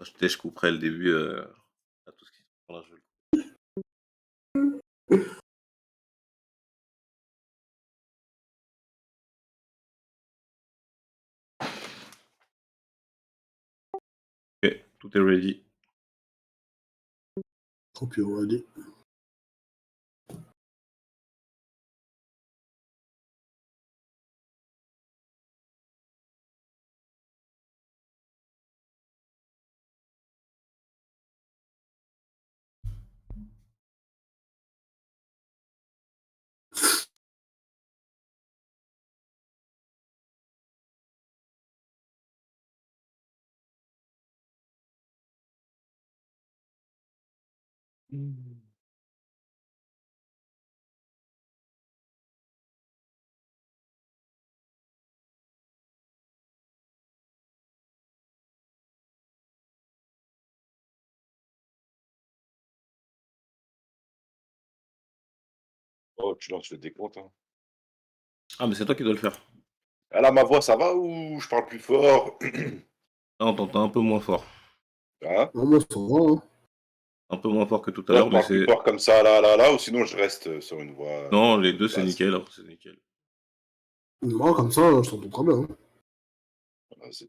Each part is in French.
Je couperai le début, à tout ce qui voilà, je OK, tout est ready. Copy already. Mmh. Oh, tu lances le décompte, hein. Ah, mais c'est toi qui dois le faire. Ah là, ma voix, ça va ou je parle plus fort? Là, on t'entend un peu moins fort. Hein? Ah, moi, ça va, hein. Un peu moins fort que tout à Toi, je l'heure, mais parle plus c'est fort comme ça, là, là, là, ou sinon je reste sur une voix non, les 2 c'est basse. nickel, hein, c'est nickel. Moi, comme ça, je t'entends très bien. Hein. Vas-y.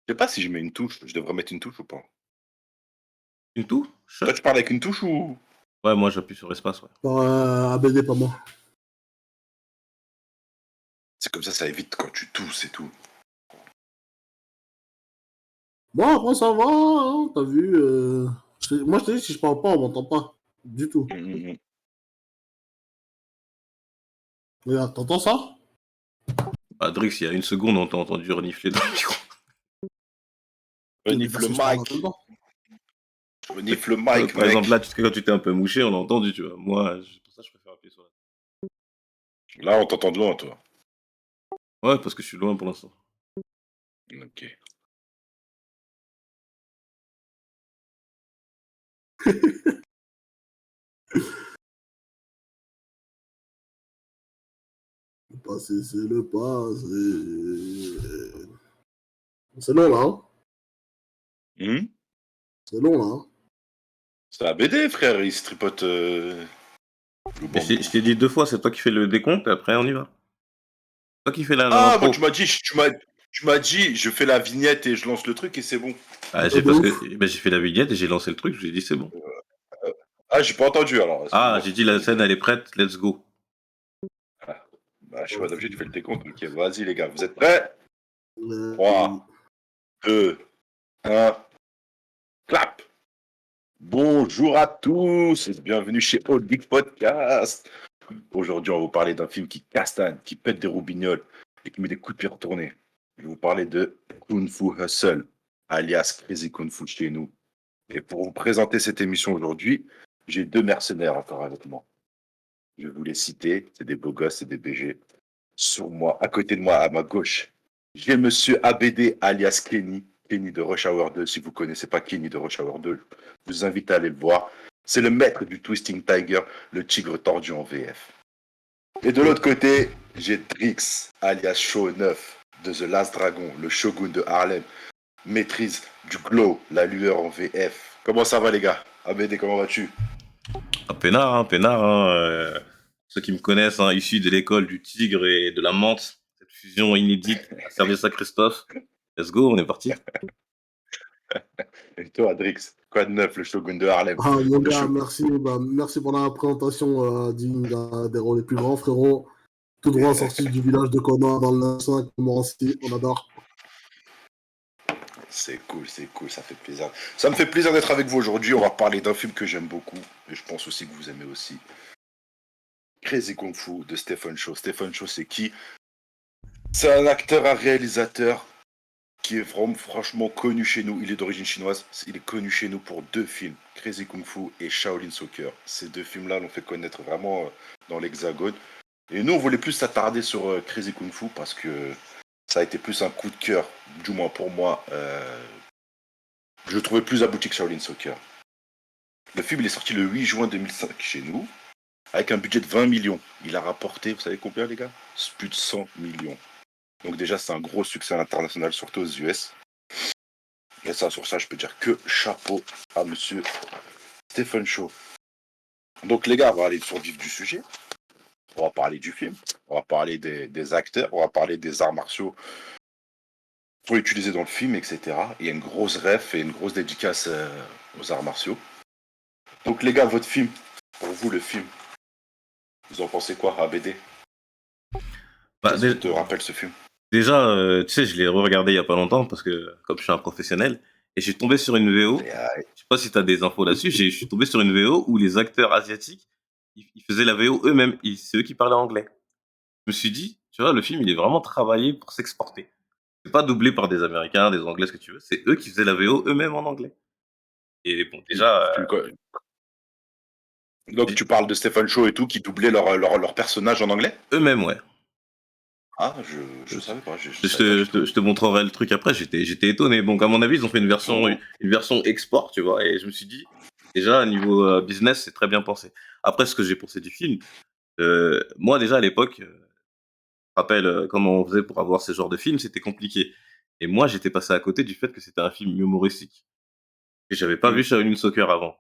Je sais pas si je mets une touche. Je devrais mettre une touche ou pas? Une touche? Toi, tu parles avec une touche ou? Ouais, moi j'appuie sur espace, ouais. ABD, pas moi. C'est comme ça évite quand tu tousses et tout. Bon, après, ça va, hein, t'as vu. Moi, je te dis, si je parle pas, on m'entend pas. Du tout. Mmh. Regarde, t'entends ça? Bah, Drix, il y a une seconde, on t'a entendu renifler dans le micro. Mais Renifle parce le que je parle en même mic. temps. Renifle le mic, Par exemple, mec. là, quand tu t'es un peu mouché, on l'a entendu, tu vois? Moi, pour ça, je préfère appuyer sur la Là, on t'entend de loin, toi. ouais, parce que je suis loin pour l'instant. Ok. Le passé, c'est le passé. C'est long, là, hein. Hmm. C'est long, là, hein. C'est la BD, frère. Il se tripote le Mais bambou. je t'ai dit 2 fois, c'est toi qui fais le décompte et après on y va. Toi qui fais Ah, moi, l'intro. tu m'as dit, je fais la vignette et je lance le truc et c'est bon. Ah, De parce ouf. que bah, j'ai fait la vignette et j'ai lancé le truc, je lui ai dit: «C'est bon». Ah, j'ai pas entendu alors. Ah, Excuse-moi. j'ai dit: «La scène, elle est prête, let's go». Ah, bah, je suis pas obligé, tu fais le décompte. Ok, vas-y, les gars. Vous êtes prêts? Oui. 3, 2, 1, clap! Bonjour à tous et bienvenue chez Old Geek Podcast. Aujourd'hui, on va vous parler d'un film qui castagne, qui pète des roubignoles et qui met des coups de pied retournés. Je vais vous parler de Kung Fu Hustle, alias Crazy Kung Fu chez nous. Et pour vous présenter cette émission aujourd'hui, j'ai 2 mercenaires encore avec moi. Je vais vous les citer, c'est des beaux gosses, c'est des BG. Sur moi, à côté de moi, à ma gauche, j'ai monsieur ABD alias Kenny, Kenny de Rush Hour 2. Si vous ne connaissez pas Kenny de Rush Hour 2, je vous invite à aller le voir. C'est le maître du Twisting Tiger, le tigre tordu en VF. Et de l'autre côté, j'ai Drix alias Show 9 de The Last Dragon, le shogun de Harlem, maîtrise du glow, la lueur en VF. Comment ça va les gars? ABD, comment vas-tu? Ah, peinard, hein, ceux qui me connaissent, hein, issu de l'école du tigre et de la menthe, cette fusion inédite à service à Christophe. Let's go, on est parti. Et toi, Drix, quoi de neuf, le shogun de Harlem? Ah, mon Le gars, shogun. merci. Bah, merci pour la présentation digne des rôles les plus grands, frérot. Tout droit sorti du village de Kona dans le 95, Montmorency. On adore. C'est cool, ça fait plaisir. Ça me fait plaisir d'être avec vous aujourd'hui. On va parler d'un film que j'aime beaucoup, et je pense aussi que vous aimez aussi. Crazy Kung Fu de Stephen Chow. Stephen Chow, c'est qui? C'est un acteur, un réalisateur qui est vraiment franchement connu chez nous. Il est d'origine chinoise. Il est connu chez nous pour 2 films, Crazy Kung Fu et Shaolin Soccer. Ces 2 films-là l'ont fait connaître vraiment dans l'Hexagone. Et nous, on voulait plus s'attarder sur Crazy Kung Fu parce que ça a été plus un coup de cœur, du moins pour moi. Je le trouvais plus abouti que Shaolin Soccer. Le film il est sorti le 8 juin 2005 chez nous. avec un budget de 20 millions. Il a rapporté, vous savez combien, les gars? Plus de 100 millions. Donc déjà, c'est un gros succès international, surtout aux US. Et ça, sur ça, je peux dire que chapeau à monsieur Stephen Chow. Donc les gars, on va aller sur le vif du sujet. On va parler du film, on va parler des acteurs, on va parler des arts martiaux qui sont utilisés dans le film, etc. Il y a une grosse ref et une grosse dédicace aux arts martiaux. Donc les gars, votre film, pour vous le film, vous en pensez quoi, ABD? Bah, Qu'est-ce qui te rappelle ce film? déjà, tu sais, je l'ai re-regardé il y a pas longtemps parce que comme je suis un professionnel, et je suis tombé sur une VO. Je sais pas si tu as des infos là-dessus. Je suis tombé sur une VO où les acteurs asiatiques, ils faisaient la VO eux-mêmes. C'est eux qui parlaient anglais. Je me suis dit, tu vois, le film, il est vraiment travaillé pour s'exporter. C'est pas doublé par des Américains, des Anglais, ce que tu veux. C'est eux qui faisaient la VO eux-mêmes en anglais. Et bon, déjà, Donc tu parles de Stephen Chow et tout qui doublaient leur personnage en anglais? eux-mêmes, ouais. Ah, je savais pas, je Je savais pas du tout. te montrerai le truc après. J'étais étonné. Donc, à mon avis, ils ont fait Oh. une version export, tu vois. Et je me suis dit, déjà, niveau business, c'est très bien pensé. Après, ce que j'ai pensé du film, moi, déjà, à l'époque, je me rappelle comment on faisait pour avoir ce genre de film, c'était compliqué. Et moi, j'étais passé à côté du fait que c'était un film humoristique. Et j'avais pas vu Shaolin Soccer avant.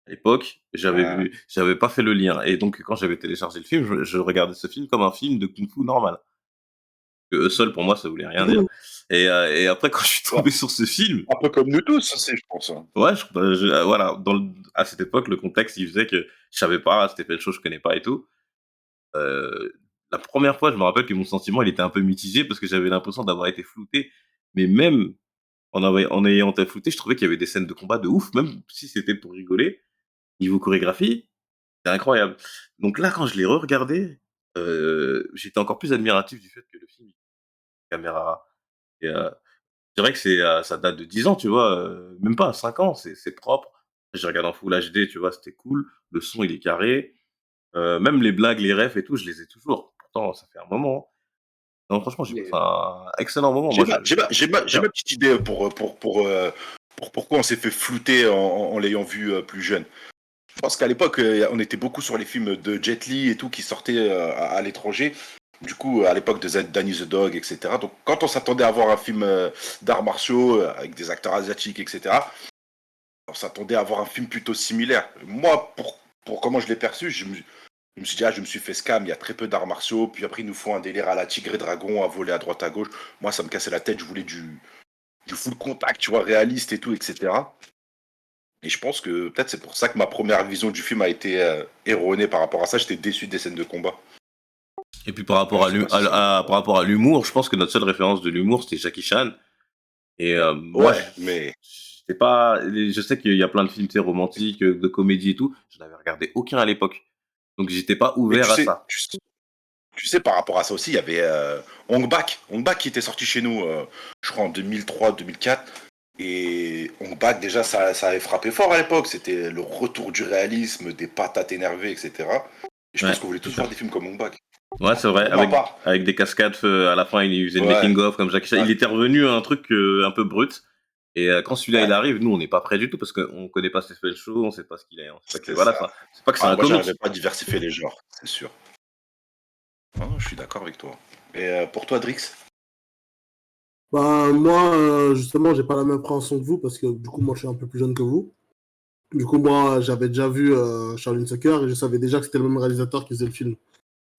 À l'époque, Ah. j'avais pas fait le lien. Et donc, quand j'avais téléchargé le film, je regardais ce film comme un film de kung-fu normal. Que eux seuls, pour moi, ça voulait rien dire. Et après, quand je suis Ouais. tombé sur ce film, Un peu comme nous tous, aussi, je pense. Hein. ouais, voilà, à cette époque, le contexte, il faisait que je savais pas, c'était plein de choses que je connais pas et tout. Euh, la première fois, je me rappelle que mon sentiment, il était un peu mitigé parce que j'avais l'impression d'avoir été flouté. Mais même en ayant été flouté, je trouvais qu'il y avait des scènes de combat de ouf, même si c'était pour rigoler. Niveau chorégraphie, c'est incroyable. Donc là, quand je l'ai re-regardé, j'étais encore plus admiratif du fait que le film, caméra, et, c'est vrai que ça date de 10 ans, tu vois, même pas 5 ans, c'est propre. J'ai regardé en full HD, tu vois, c'était cool. Le son, il est carré. Même les blagues, les refs et tout, je les ai toujours. Pourtant, ça fait un moment. Non, franchement, j'ai passé Mais un excellent moment. J'ai Moi, ma, j'ai ma- j'ai ma- j'ai bien. ma petite idée pour pourquoi on s'est fait flouter en l'ayant vu plus jeune. Je pense qu'à l'époque, on était beaucoup sur les films de Jet Li et tout qui sortaient à l'étranger. Du coup, à l'époque de Danny the Dog, etc. Donc, quand on s'attendait à voir un film d'arts martiaux avec des acteurs asiatiques, etc., on s'attendait à avoir un film plutôt similaire. Moi, pour comment je l'ai perçu, je me suis dit, ah, je me suis fait scam, il y a très peu d'arts martiaux, puis après, ils nous font un délire à la Tigre et Dragon, à voler à droite à gauche. Moi, ça me cassait la tête, je voulais du full contact, tu vois, réaliste et tout, etc. Et je pense que peut-être c'est pour ça que ma première vision du film a été erronée par rapport à ça. J'étais déçu des scènes de combat. Et puis par rapport Je sais pas si c'est bon. par rapport à l'humour, je pense que notre seule référence de l'humour, c'était Jackie Chan. Et moi, Ouais, mais j'étais pas. Je sais qu'il y a plein de films, tu sais, romantiques, de comédie et tout. Je n'avais regardé aucun à l'époque. Donc j'étais pas mais ouvert à ça. tu sais par rapport à ça aussi, il y avait Hong Bak qui était sorti chez nous, je crois en 2003-2004. Et Hong Bak déjà ça avait frappé fort à l'époque. C'était le retour du réalisme, des patates énervées, etc. Et je Ouais, pense qu'on voulait c'est tous voir sûr. des films comme Hong Bak. Ouais, c'est vrai. Pour ma part. Avec des cascades, à la fin, il faisait le Ouais, making of comme Jackie Chan. ouais, Il était revenu à un truc un peu brut. Et quand celui-là il ouais, arrive, nous on n'est pas prêts du tout parce qu'on connaît pas Stephen Chow, on sait pas ce qu'il est, on sait pas que c'était voilà, ça. c'est pas que c'est Ah, un moi, j'arrivais comique. pas à diversifier les genres, c'est sûr. Ah, je suis d'accord avec toi. Et pour toi, Drix? Bah, moi, justement, j'ai pas la même appréhension que vous parce que du coup, moi, je suis un peu plus jeune que vous. Du coup, moi, j'avais déjà vu Shaolin Soccer et je savais déjà que c'était le même réalisateur qui faisait le film.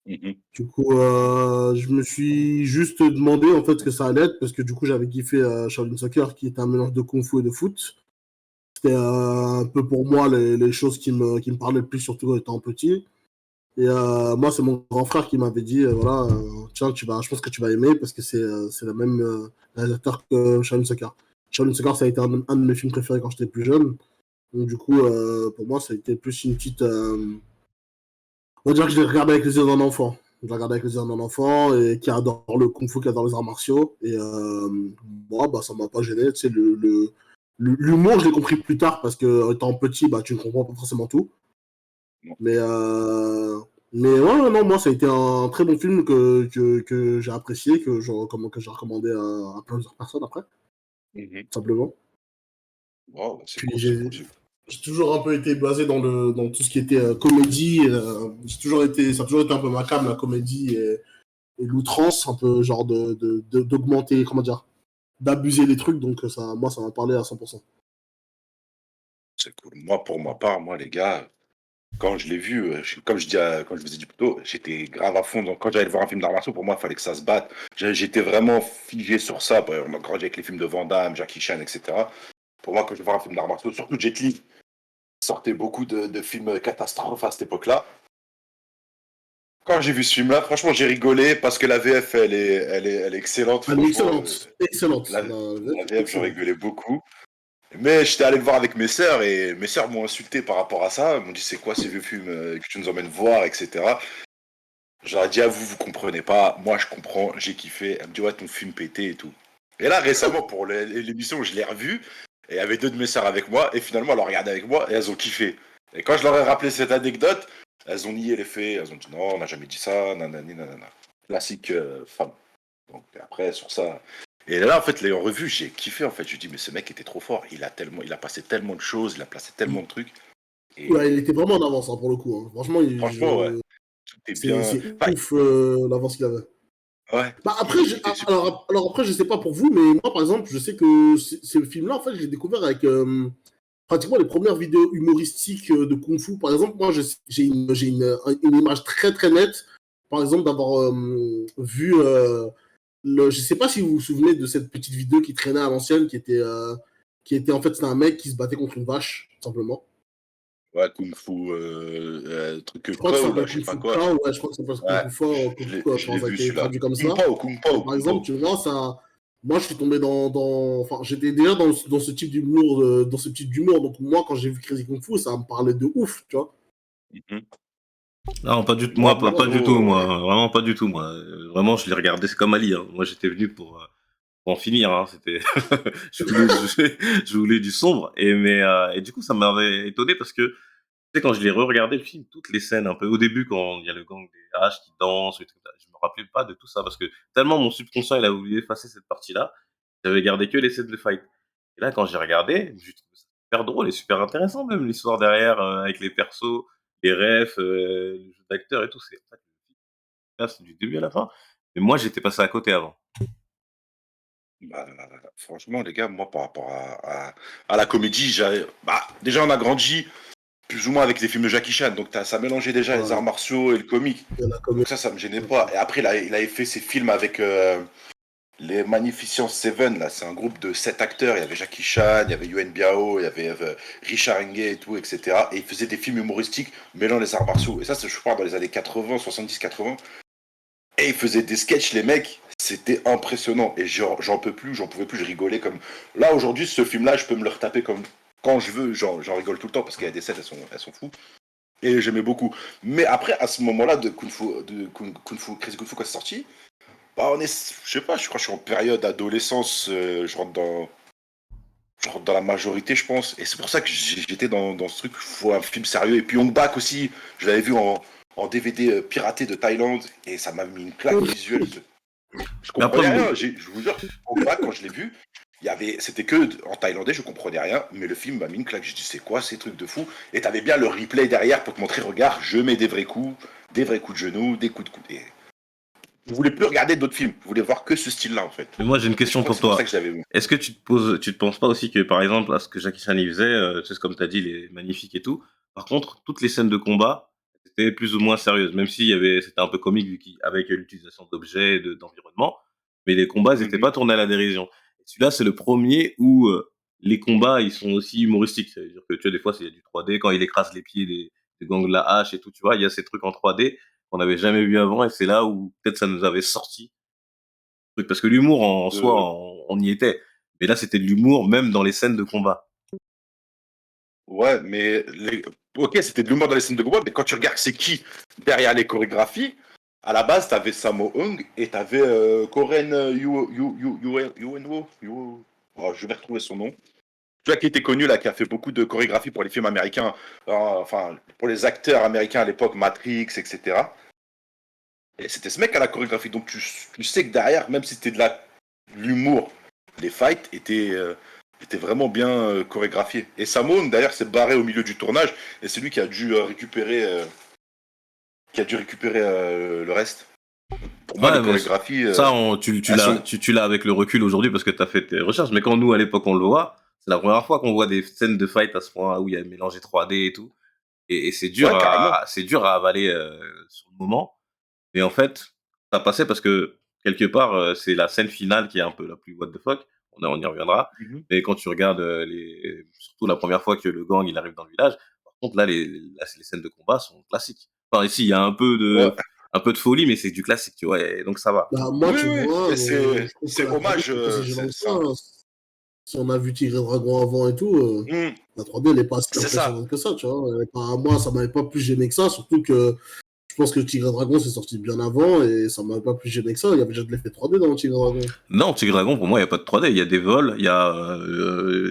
Mhm. Du coup, je me suis juste demandé en fait ce que ça allait être parce que du coup, j'avais kiffé Shaolin Soccer qui était un mélange de kung-fu et de foot. C'était un peu pour moi les choses qui me parlaient le plus, surtout étant petit. Et moi, c'est mon grand frère qui m'avait dit voilà, tiens, je pense que tu vas aimer parce que c'est le même réalisateur que Shaolin Soccer. Shaolin Soccer, ça a été un de mes films préférés quand j'étais plus jeune. Donc, du coup, pour moi, ça a été plus une petite. On va dire que je l'ai regardé avec les yeux d'un enfant. Je l'ai regardé avec les yeux d'un enfant et qui adore le kung-fu, qui adore les arts martiaux. Et moi, bah, ça m'a pas gêné. Tu sais, l'humour, je l'ai compris plus tard parce que, étant petit, bah, tu ne comprends pas forcément tout. Non. Mais, ouais, non, moi, ça a été un très bon film que j'ai apprécié, que j'ai recommandé à plusieurs personnes après, Mhm. simplement. Wow, c'est Puis cool, c'est cool. C'est cool. J'ai toujours un peu été basé dans tout ce qui était comédie. Ça a toujours été un peu ma came, la comédie et l'outrance, un peu genre d'augmenter, comment dire, d'abuser les trucs. Donc moi, ça m'a parlé à 100%. C'est cool. Moi, pour ma part, moi, les gars, quand je l'ai vu, quand je vous ai dit plus tôt, j'étais grave à fond. Donc, quand j'allais voir un film d'arts martiaux, pour moi, il fallait que ça se batte. J'étais vraiment figé sur ça. Bah, on a grandi avec les films de Van Damme, Jackie Chan, etc. Pour moi, quand je vais voir un film d'arts martiaux, surtout Jet Li, sortait beaucoup de films catastrophes à cette époque-là. Quand j'ai vu ce film-là, franchement, j'ai rigolé parce que la VF, elle est excellente. Elle est Franchement, excellente. Excellente. la, la VF, j'en Excellente. rigolais beaucoup. Mais j'étais allé le voir avec mes sœurs et mes sœurs m'ont insulté par rapport à ça. Elles m'ont dit c'est quoi ces vieux films que tu nous emmènes voir, etc. J'aurais dit à vous, vous comprenez pas. Moi, je comprends, j'ai kiffé. Elle me dit ouais, ton film pété et tout. Et là, récemment, pour l'émission, je l'ai revu. Et il y avait deux de mes sœurs avec moi. Et finalement, elles ont regardé avec moi et elles ont kiffé. Et quand je leur ai rappelé cette anecdote, elles ont nié les faits. Elles ont dit non, on n'a jamais dit ça, nanani, nanana. Classique femme. Donc après, sur ça. Et là, en fait, l'ayant revu, j'ai kiffé. En fait, je me dis, mais ce mec était trop fort. Il a passé tellement de choses, il a placé tellement de trucs. Et Ouais, il était vraiment en avance, hein, pour le coup. Hein. Franchement, franchement, ouais, tout est bien. c'est Enfin, ouf l'avance qu'il avait. ouais, Bah après, il était super. alors après, je sais pas pour vous, mais moi, par exemple, je sais que ce film-là, en fait, je l'ai découvert avec pratiquement les premières vidéos humoristiques de Kung Fu. Par exemple, moi, j'ai une image très très nette, par exemple, d'avoir vu je sais pas si vous vous souvenez de cette petite vidéo qui traînait à l'ancienne, qui était en fait, c'était un mec qui se battait contre une vache, tout simplement. Ouais, Kung Fu, truc Je crois que ça Pow, là, s'appelle je sais Kung pas Fu quoi. Kao, ouais, je crois que ça s'appelle Kung Ouais, Fu Fort, Kung je Fu l'ai Kao, je l'ai ça a vu été celui-là. traduit comme Kung ça. Pao, Kung Et Pao, par Kung exemple, Pao. tu vois, moi, je suis tombé enfin, j'étais déjà dans ce type d'humour, dans ce type d'humour. Donc, moi, quand j'ai vu Crazy Kung Fu, ça me parlait de ouf, tu vois. Mhm. Non, pas du tout, Moi, moi, pas du tout, perso, moi, vraiment pas du tout, moi. Vraiment, je l'ai regardé, c'est comme Ali, hein. Moi, j'étais venu pour en finir, hein. C'était, je voulais du sombre. Et du coup, ça m'avait étonné parce que, tu sais, quand je l'ai re-regardé le film, toutes les scènes, un peu au début, quand il y a le gang des H qui dansent, et tout, je me rappelais pas de tout ça parce que tellement mon subconscient, il a voulu effacer cette partie-là, j'avais gardé que les scènes de fight. Et là, quand j'ai regardé, j'ai trouvé ça super drôle et super intéressant, même l'histoire derrière, avec les persos, les refs, le jeu d'acteur et tout. En fait, là, c'est du début à la fin. Mais moi, j'étais passé à côté avant. bah, franchement, les gars, moi, par rapport à la comédie, déjà, on a grandi plus ou moins avec les films de Jackie Chan. Donc, ça mélangeait déjà les arts Voilà. martiaux et le comique. Il y en a comme Donc, ça me gênait pas. Et après, il avait fait ses films avec les Magnificent Seven. Là, c'est un groupe de 7 acteurs. Il y avait Jackie Chan, il y avait Yuen Biao, il y avait Richard Ngey et tout, etc. Et il faisait des films humoristiques mêlant les arts martiaux. Et ça, c'est, je crois, dans les années 80, 70, 80. Et ils faisaient des sketchs, les mecs. C'était impressionnant. Et j'en peux plus, j'en pouvais plus, je rigolais comme. Là, aujourd'hui, ce film-là, je peux me le retaper comme quand je veux. J'en rigole tout le temps parce qu'il y a des scènes, elles sont fous. Et j'aimais beaucoup. Mais après, à ce moment-là de Kung Fu, Crazy Kung Fu, quand c'est sorti, bah je sais pas, je crois que je suis en période d'adolescence, je rentre dans la majorité, je pense. Et c'est pour ça que j'étais dans ce truc, il faut un film sérieux. Et puis Hong Bak aussi, je l'avais vu en DVD piraté de Thaïlande, et ça m'a mis une claque visuelle. Je Mais après, comprenais rien, je vous jure, Hong Bak, quand je l'ai vu, c'était que en thaïlandais, je comprenais rien, mais le film m'a mis une claque. J'ai dit, c'est quoi ces trucs de fou? Et t'avais bien le replay derrière pour te montrer, regarde, je mets des vrais coups de genoux, des coups de coude. Et je voulais plus regarder d'autres films, je voulais voir que ce style-là, en fait. mais moi, j'ai une Et je question crois que pour c'est pour ça toi. que j'avais vu. Est-ce que tu te penses pas aussi que, par exemple, à ce que Jackie Chan il faisait, tu sais, comme tu as dit, les magnifiques et tout. Par contre, toutes les scènes de combat étaient plus ou moins sérieuses, même s'il y avait, c'était un peu comique avec l'utilisation d'objets, d'environnement, mais les combats, ils étaient Mhm. pas tournés à la dérision. Et celui-là, c'est le premier où les combats, ils sont aussi humoristiques. C'est-à-dire que tu vois, des fois, il y a du 3D quand il écrase les pieds des gangs de la hache et tout, tu vois, il y a ces trucs en 3D qu'on n'avait jamais vu avant, et c'est là où peut-être ça nous avait sorti truc. Parce que l'humour en soi, De... on y était. Mais là, c'était de l'humour même dans les scènes de combat. Ouais, mais ok, c'était de l'humour dans les scènes de combat, mais quand tu regardes c'est qui derrière les chorégraphies, à la base, t'avais Sammo Hung et t'avais Koren Yuenwo. Oh, je vais retrouver son nom. Tu vois, qui était connu là, qui a fait beaucoup de chorégraphies pour les films américains, enfin, pour les acteurs américains à l'époque, Matrix, etc. Et c'était ce mec à la chorégraphie. Donc tu sais que derrière, même si c'était de l'humour, les fights était vraiment bien chorégraphié. Et Samone, d'ailleurs, s'est barré au milieu du tournage, et c'est lui qui a dû récupérer le reste. Pour moi, les Ouais, mais chorégraphies, ça, elles sont... tu l'as avec le recul aujourd'hui parce que t'as fait tes recherches. Mais quand nous, à l'époque, on le voit, c'est la première fois qu'on voit des scènes de fight à ce point où il y a mélangé 3D et tout. Et Ouais, carrément. c'est dur à avaler sur le moment. Mais en fait, ça passait parce que quelque part, c'est la scène finale qui est un peu la plus what the fuck. On y reviendra. Mhm. Mais quand tu regardes surtout la première fois que le gang il arrive dans le village, par contre là, les scènes de combat sont classiques. Enfin ici, il y a Ouais. un peu de folie, mais c'est du classique, tu vois. Et donc ça va. Bah, moi, Oui, tu oui, vois, et je trouve que c'est la 3D, hommage. c'est pas si gênant que ça, hein. Si on a vu Tigre et Dragon avant et tout, Hmm, la 3D, elle n'est pas si c'est ça. impressionnante que ça, tu vois. Moi, ça m'avait pas plus gêné que ça, surtout que je pense que Tigre et Dragon, c'est sorti bien avant et ça m'avait pas plus gêné que ça. Il y avait déjà de l'effet 3D dans Tigre et Dragon. Non, Tigre Dragon, pour moi, il n'y a pas de 3D. Il y a des vols, il y a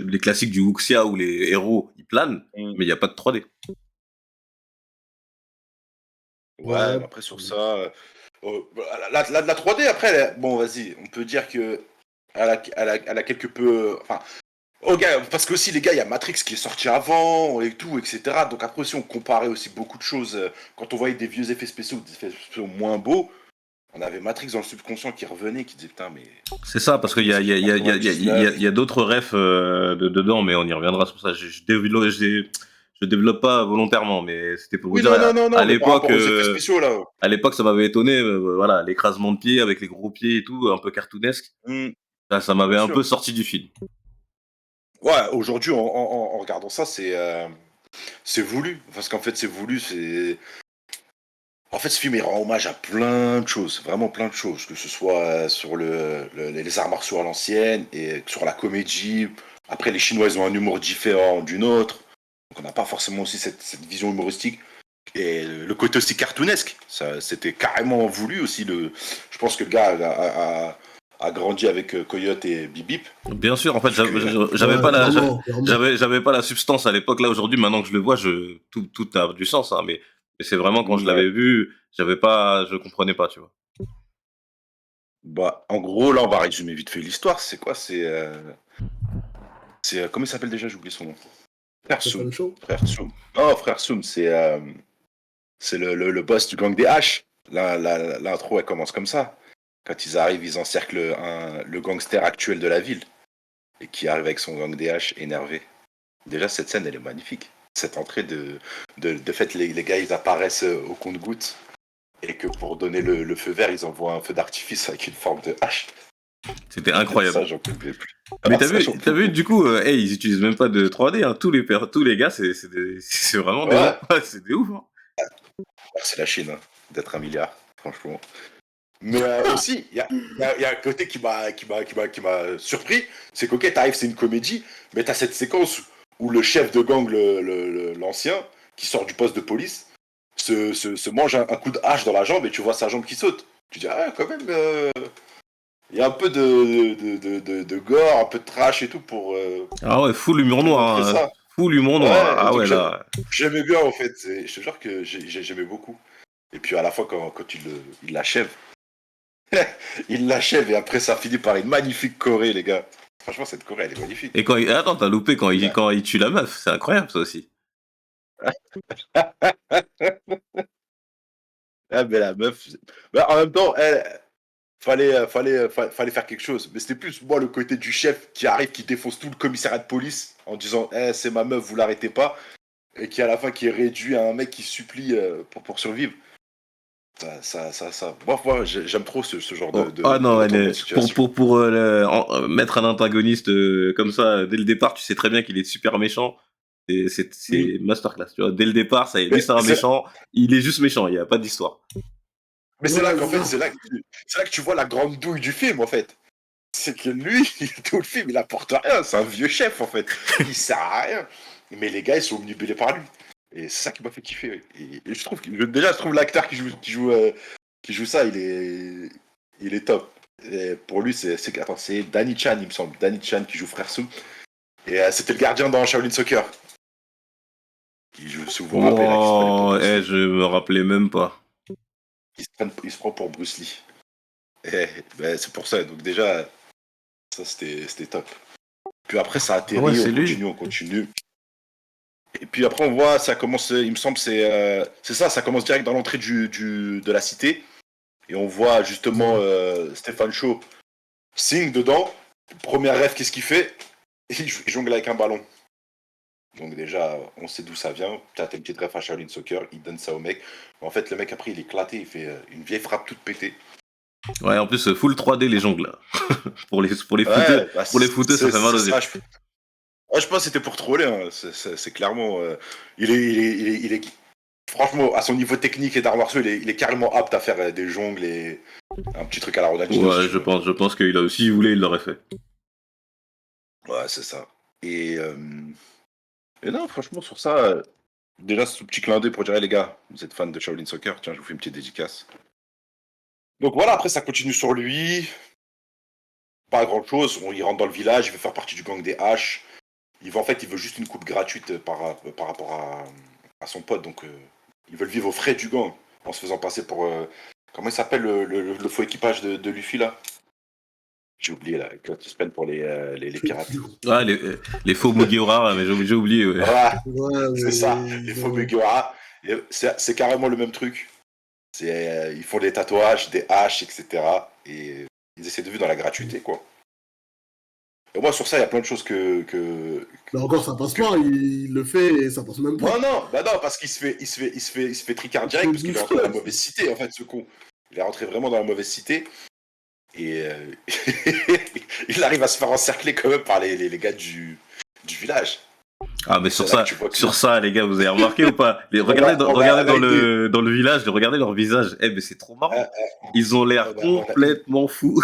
les classiques du Wuxia où les héros ils planent, Hmm. mais il n'y a pas de 3D. Ouais, Ouais. mais après sur ça, la 3D après, bon vas-y, on peut dire que elle a quelque peu, enfin, ok, parce que aussi les gars, il y a Matrix qui est sorti avant et tout, etc. Donc après aussi on comparait aussi beaucoup de choses. Quand on voyait des vieux effets spéciaux, des effets spéciaux moins beaux, on avait Matrix dans le subconscient qui revenait, qui disait putain mais C'est ça, parce qu'il y a, il y a, il y a, il y a, il y a d'autres refs dedans, mais on y reviendra sur ça. Je développe pas volontairement, mais c'était pour vous oui dire, non non non non, mais par rapport aux effets euh, spéciaux là. à l'époque, ça m'avait étonné, voilà, l'écrasement de pied avec les gros pieds et tout, un peu cartoonesque. Hmm, Ça m'avait bien un peu sûr. sorti du film. Ouais, aujourd'hui en regardant ça, c'est voulu, parce qu'en fait c'est voulu, c'est en fait, ce film il rend hommage à plein de choses, vraiment plein de choses, que ce soit sur les arts martiaux à l'ancienne et sur la comédie. Après, les Chinois ils ont un humour différent du nôtre, donc on n'a pas forcément aussi cette vision humoristique. Et le côté aussi cartoonesque, ça, c'était carrément voulu aussi. Je pense que le gars a grandi avec Coyote et Bip Bip, Bien sûr, en fait, parce que Ouais, clairement, clairement. j'avais pas la substance à l'époque. Là, aujourd'hui, maintenant que je le vois, tout a du sens, hein, mais c'est vraiment quand je ouais, l'avais vu, je comprenais pas, tu vois. bah, en gros, là, on va résumer vite fait l'histoire. C'est quoi? Comment il s'appelle déjà? J'ai oublié son nom. Frère Soum. Stephen Shaw. Frère Soum. Oh, Frère Soum, c'est le boss du gang des H. L'intro, elle commence comme ça. Quand ils arrivent, ils encerclent le gangster actuel de la ville. Et qui arrive avec son gang des H énervé. Déjà, cette scène, elle est magnifique. Cette entrée de fait, les gars, ils apparaissent au compte-gouttes. Et que pour donner le feu vert, ils envoient un feu d'artifice avec une forme de hache. C'était incroyable. Ça, j'en pouvais plus. Mais Ah, ça, j'en t'as pouvais vu, plus. du coup, hey, ils utilisent même pas de 3D, hein. Tous les gars, c'est vraiment des gens, Ouais, c'est des ouf, hein. c'est la Chine, hein, d'être un milliard, franchement. Mais aussi, il y a un côté qui m'a surpris, c'est qu'ok, t'arrives, c'est une comédie, mais t'as cette séquence où le chef de gang, l'ancien, qui sort du poste de police, se mange un coup de hache dans la jambe et tu vois sa jambe qui saute. Tu dis, ah, quand même, il y a un peu de gore, un peu de trash et tout Ah ouais, full humour pour noir, montrer hein. ça. Full humour noir. Ouais, Ah donc ouais, là. j'aimais bien en fait. Je te jure que j'aimais beaucoup. Et puis à la fois, quand il l'achève, il l'achève et après ça finit par une magnifique choré, les gars. Franchement, cette choré, elle est magnifique. Et attends, t'as loupé Il a- quand il tue la meuf, c'est incroyable, ça aussi. Ah, mais la meuf. Bah, en même temps, fallait faire quelque chose. Mais c'était plus, moi, le côté du chef qui arrive, qui défonce tout le commissariat de police en disant, c'est ma meuf, vous l'arrêtez pas. Et qui, à la fin, qui est réduit à un mec qui supplie pour survivre. Ça. Moi, j'aime trop ce genre Oh, ah non, retournement de situation. mettre un antagoniste comme ça, dès le départ, tu sais très bien qu'il est super méchant. Mm. C'est masterclass, tu vois. Dès le départ, ça y est, lui Mais c'est un méchant, il est juste méchant, il n'y a pas d'histoire. c'est là Ouais, qu'en c'est fait, ça. c'est là que tu vois la grande douille du film, en fait. C'est que lui, tout le film, il apporte rien. C'est un vieux chef, en fait. Il sert à rien. Mais les gars, ils sont omnibulés par lui. Et c'est ça qui m'a fait kiffer. Et déjà, je trouve l'acteur qui joue ça, il est top. Et pour lui, attends, c'est Danny Chan, il me semble. Danny Chan qui joue Frère Sou. Et c'était le gardien dans Shaolin Soccer. Qui joue, si vous vous rappelez, là, qui se prenait pour Oh, Bruce Lee. je me rappelais même pas. Il se prend pour Bruce Lee. Et, ben, c'est pour ça. Donc déjà, ça, c'était top. Puis après, ça Ah ouais, atterrit, c'est lui. on continue. Et puis après, on voit, ça commence, il me semble, c'est ça, ça commence direct dans l'entrée de la cité. Et on voit justement Ouais. Stéphane Shaw signe dedans. Premier rêve, qu'est-ce qu'il fait? Il jongle avec un ballon. Donc déjà, on sait d'où ça vient. T'as une petite ref à Shaolin Soccer, il donne ça au mec. En fait, le mec après, il est éclaté, il fait une vieille frappe toute pétée. Ouais, en plus, full 3D les jongles, là. Ouais, bah, Pour les footeux, ça fait mal c'est aux yeux. ça. Ouais, je pense que c'était pour troller. Hein. C'est clairement. Franchement, à son niveau technique et d'arts martiaux, il est carrément apte à faire des jongles et un petit truc à la Ronaldinho, si Ouais, tu veux. je pense qu'il a aussi voulu, il l'aurait fait. Ouais, c'est ça. Et, euh, et non, franchement, sur ça, déjà, ce petit clin d'œil pour dire, hey, les gars, vous êtes fans de Shaolin Soccer, tiens, je vous fais une petite dédicace. Donc voilà, après, ça continue sur lui. Pas grand chose. Il rentre dans le village, il veut faire partie du gang des H. Il veut juste une coupe gratuite par rapport à son pote. Donc, ils veulent vivre aux frais du gang en se faisant passer pour. Comment il s'appelle le faux équipage de Luffy là? J'ai oublié là, quand ils se prennent pour les pirates. Ah, les faux Mugiwara, mais j'ai oublié, ouais. Voilà, Ouais, c'est ça, mais les faux Mugiwara. C'est carrément le même truc. Ils font des tatouages, des haches, etc. Et ils essaient de vivre dans la gratuité, quoi. Et moi, sur ça, il y a plein de choses mais encore, ça passe pas. Il le fait et ça passe même pas. Non, non, bah non, parce qu'il se fait tricard Il se fait direct, parce qu'il est rentré bouffer. dans la mauvaise cité, en fait, ce con. Il est rentré vraiment dans la mauvaise cité, et il arrive à se faire encercler quand même par les gars du village. Ah, mais Et c'est là que tu vois que... sur ça, les gars, vous avez remarqué ou pas? Regardez dans le village, regardez leur visage. Eh, mais c'est trop euh, marrant. Ils ont l'air complètement fous.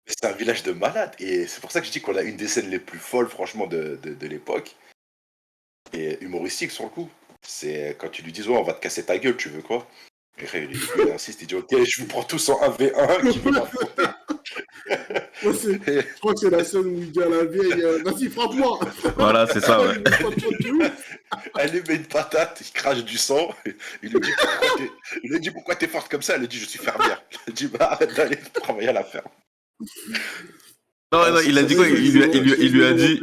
c'est un village de malades, et c'est pour ça que je dis qu'on a une des scènes les plus folles, franchement, de l'époque, et humoristique sur le coup. C'est quand tu lui dis, ouais, on va te casser ta gueule, tu veux quoi? Et il insiste, il dit, ok, je vous prends tous en 1v1, qui veut m'affronter? Moi, je crois que c'est la scène où il dit à la vieille vas-y, frappe-moi. Voilà, c'est ça, ouais. Elle lui met une patate, il crache du sang. Il lui dit pourquoi t'es forte comme ça? Elle lui dit je suis fermière. Elle dit bah arrête d'aller travailler à la ferme. Non, non, il a dit quoi? Il lui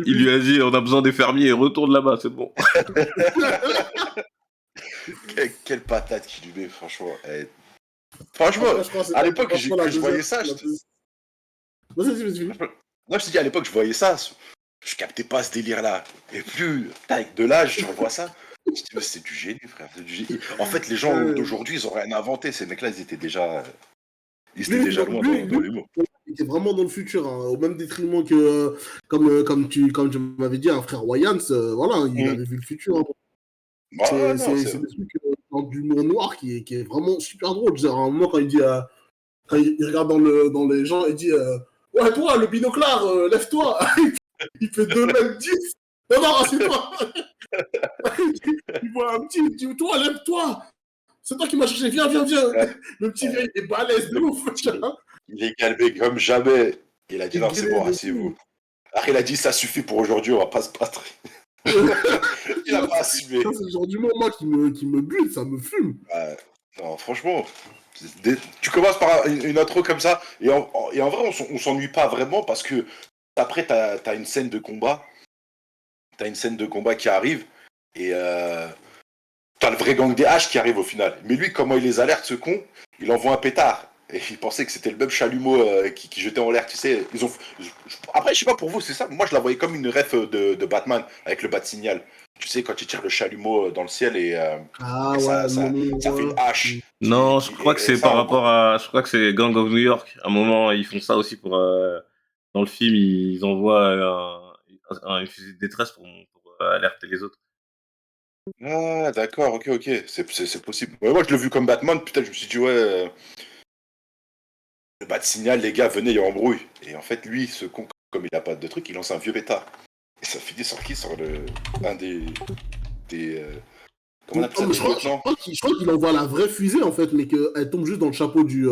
Il a dit, on a besoin des fermiers, retourne là-bas, c'est bon. Quelle patate qu'il lui met, franchement. Franchement, à l'époque, quand je voyais ça, moi je te dis à l'époque, je voyais ça, je captais pas ce délire-là. Et plus, avec de l'âge, je revois ça. Je dis, mais c'est du génie, frère. C'est du génie. En fait, les gens d'aujourd'hui, ils ont rien inventé. Ces mecs-là, ils étaient déjà loin dans l'humour. Il était vraiment dans le futur, hein, au même détriment que, comme tu m'avais dit, un frère Wayans, voilà, il avait vu le futur. Hein. Bah, non, C'est des trucs dans de l'humour noir qui est vraiment super drôle. Genre, à un moment, quand il dit, quand il regarde dans les gens, il dit ouais, toi, le binoclard, lève-toi. Il fait 2 m 10. Non, non, assieds-toi. Il voit un petit, il dit toi, lève-toi. C'est toi qui m'as cherché, viens, viens, viens. Le petit vieil est balèze de ouf. Il est calmé comme jamais. Il a dit non, c'est bon, asseyez-vous. Alors il a dit ça suffit pour aujourd'hui, on va pas se battre. Il a pas assumé. Ça, c'est le genre d'humour, moi, qui me bute, ça me fume. Non, franchement, tu commences par une intro comme ça, et en vrai, on s'ennuie pas vraiment parce que après, t'as une scène de combat. T'as une scène de combat qui arrive, et t'as le vrai gang des H qui arrive au final. Mais lui, comment il les alerte, ce con, il envoie un pétard. Et il pensait que c'était le même chalumeau qui jetait en l'air, tu sais. Après, je sais pas pour vous, c'est ça. Moi, je la voyais comme une ref de Batman avec le bat signal. Tu sais, quand il tire le chalumeau dans le ciel et ça fait une hache. Non, je crois que c'est par rapport à. Je crois que c'est Gang of New York. À un moment, ils font ça aussi pour. Dans le film, ils envoient une fusée de détresse pour alerter les autres. Ah, d'accord, ok. C'est possible. Ouais, moi, je l'ai vu comme Batman. Putain, je me suis dit, ouais. Le bat signal, les gars, venez, il y a embrouille. Et en fait, lui, ce con, comme il a pas de truc, il lance un vieux pétard. Et ça finit sur qui? Sur un des comment on appelle ça, des lieutenants? Je crois qu'il envoie la vraie fusée, en fait, mais qu'elle tombe juste dans le chapeau du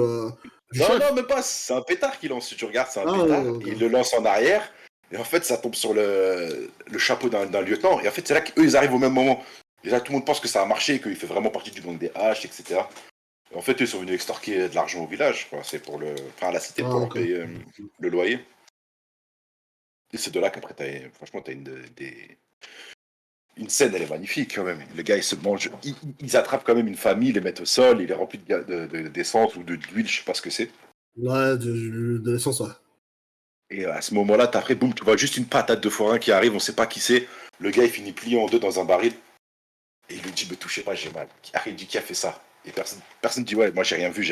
chef. Non, même pas. C'est un pétard qu'il lance. Si tu regardes, c'est un pétard. Okay. Il le lance en arrière. Et en fait, ça tombe sur le chapeau d'un lieutenant. Et en fait, c'est là qu'eux, ils arrivent au même moment. Et là, tout le monde pense que ça a marché et qu'il fait vraiment partie du gang des H, etc. Et en fait, eux, ils sont venus extorquer de l'argent au village. C'est pour à la cité pour leur payer le loyer. Et c'est de là qu'après, franchement, t'as une scène, elle est magnifique quand même. Le gars, il se mange, ils attrapent quand même une famille, ils les mettent au sol, il est rempli d'essence ou d'huile, je sais pas ce que c'est. Ouais, de l'essence, ouais. Et à ce moment-là, après, boum, tu vois juste une patate de forain qui arrive, on sait pas qui c'est. Le gars, il finit plié en deux dans un baril. Et il lui dit, me touchez pas, j'ai mal. Il dit, qui a fait ça? Et personne dit, ouais, moi j'ai rien vu.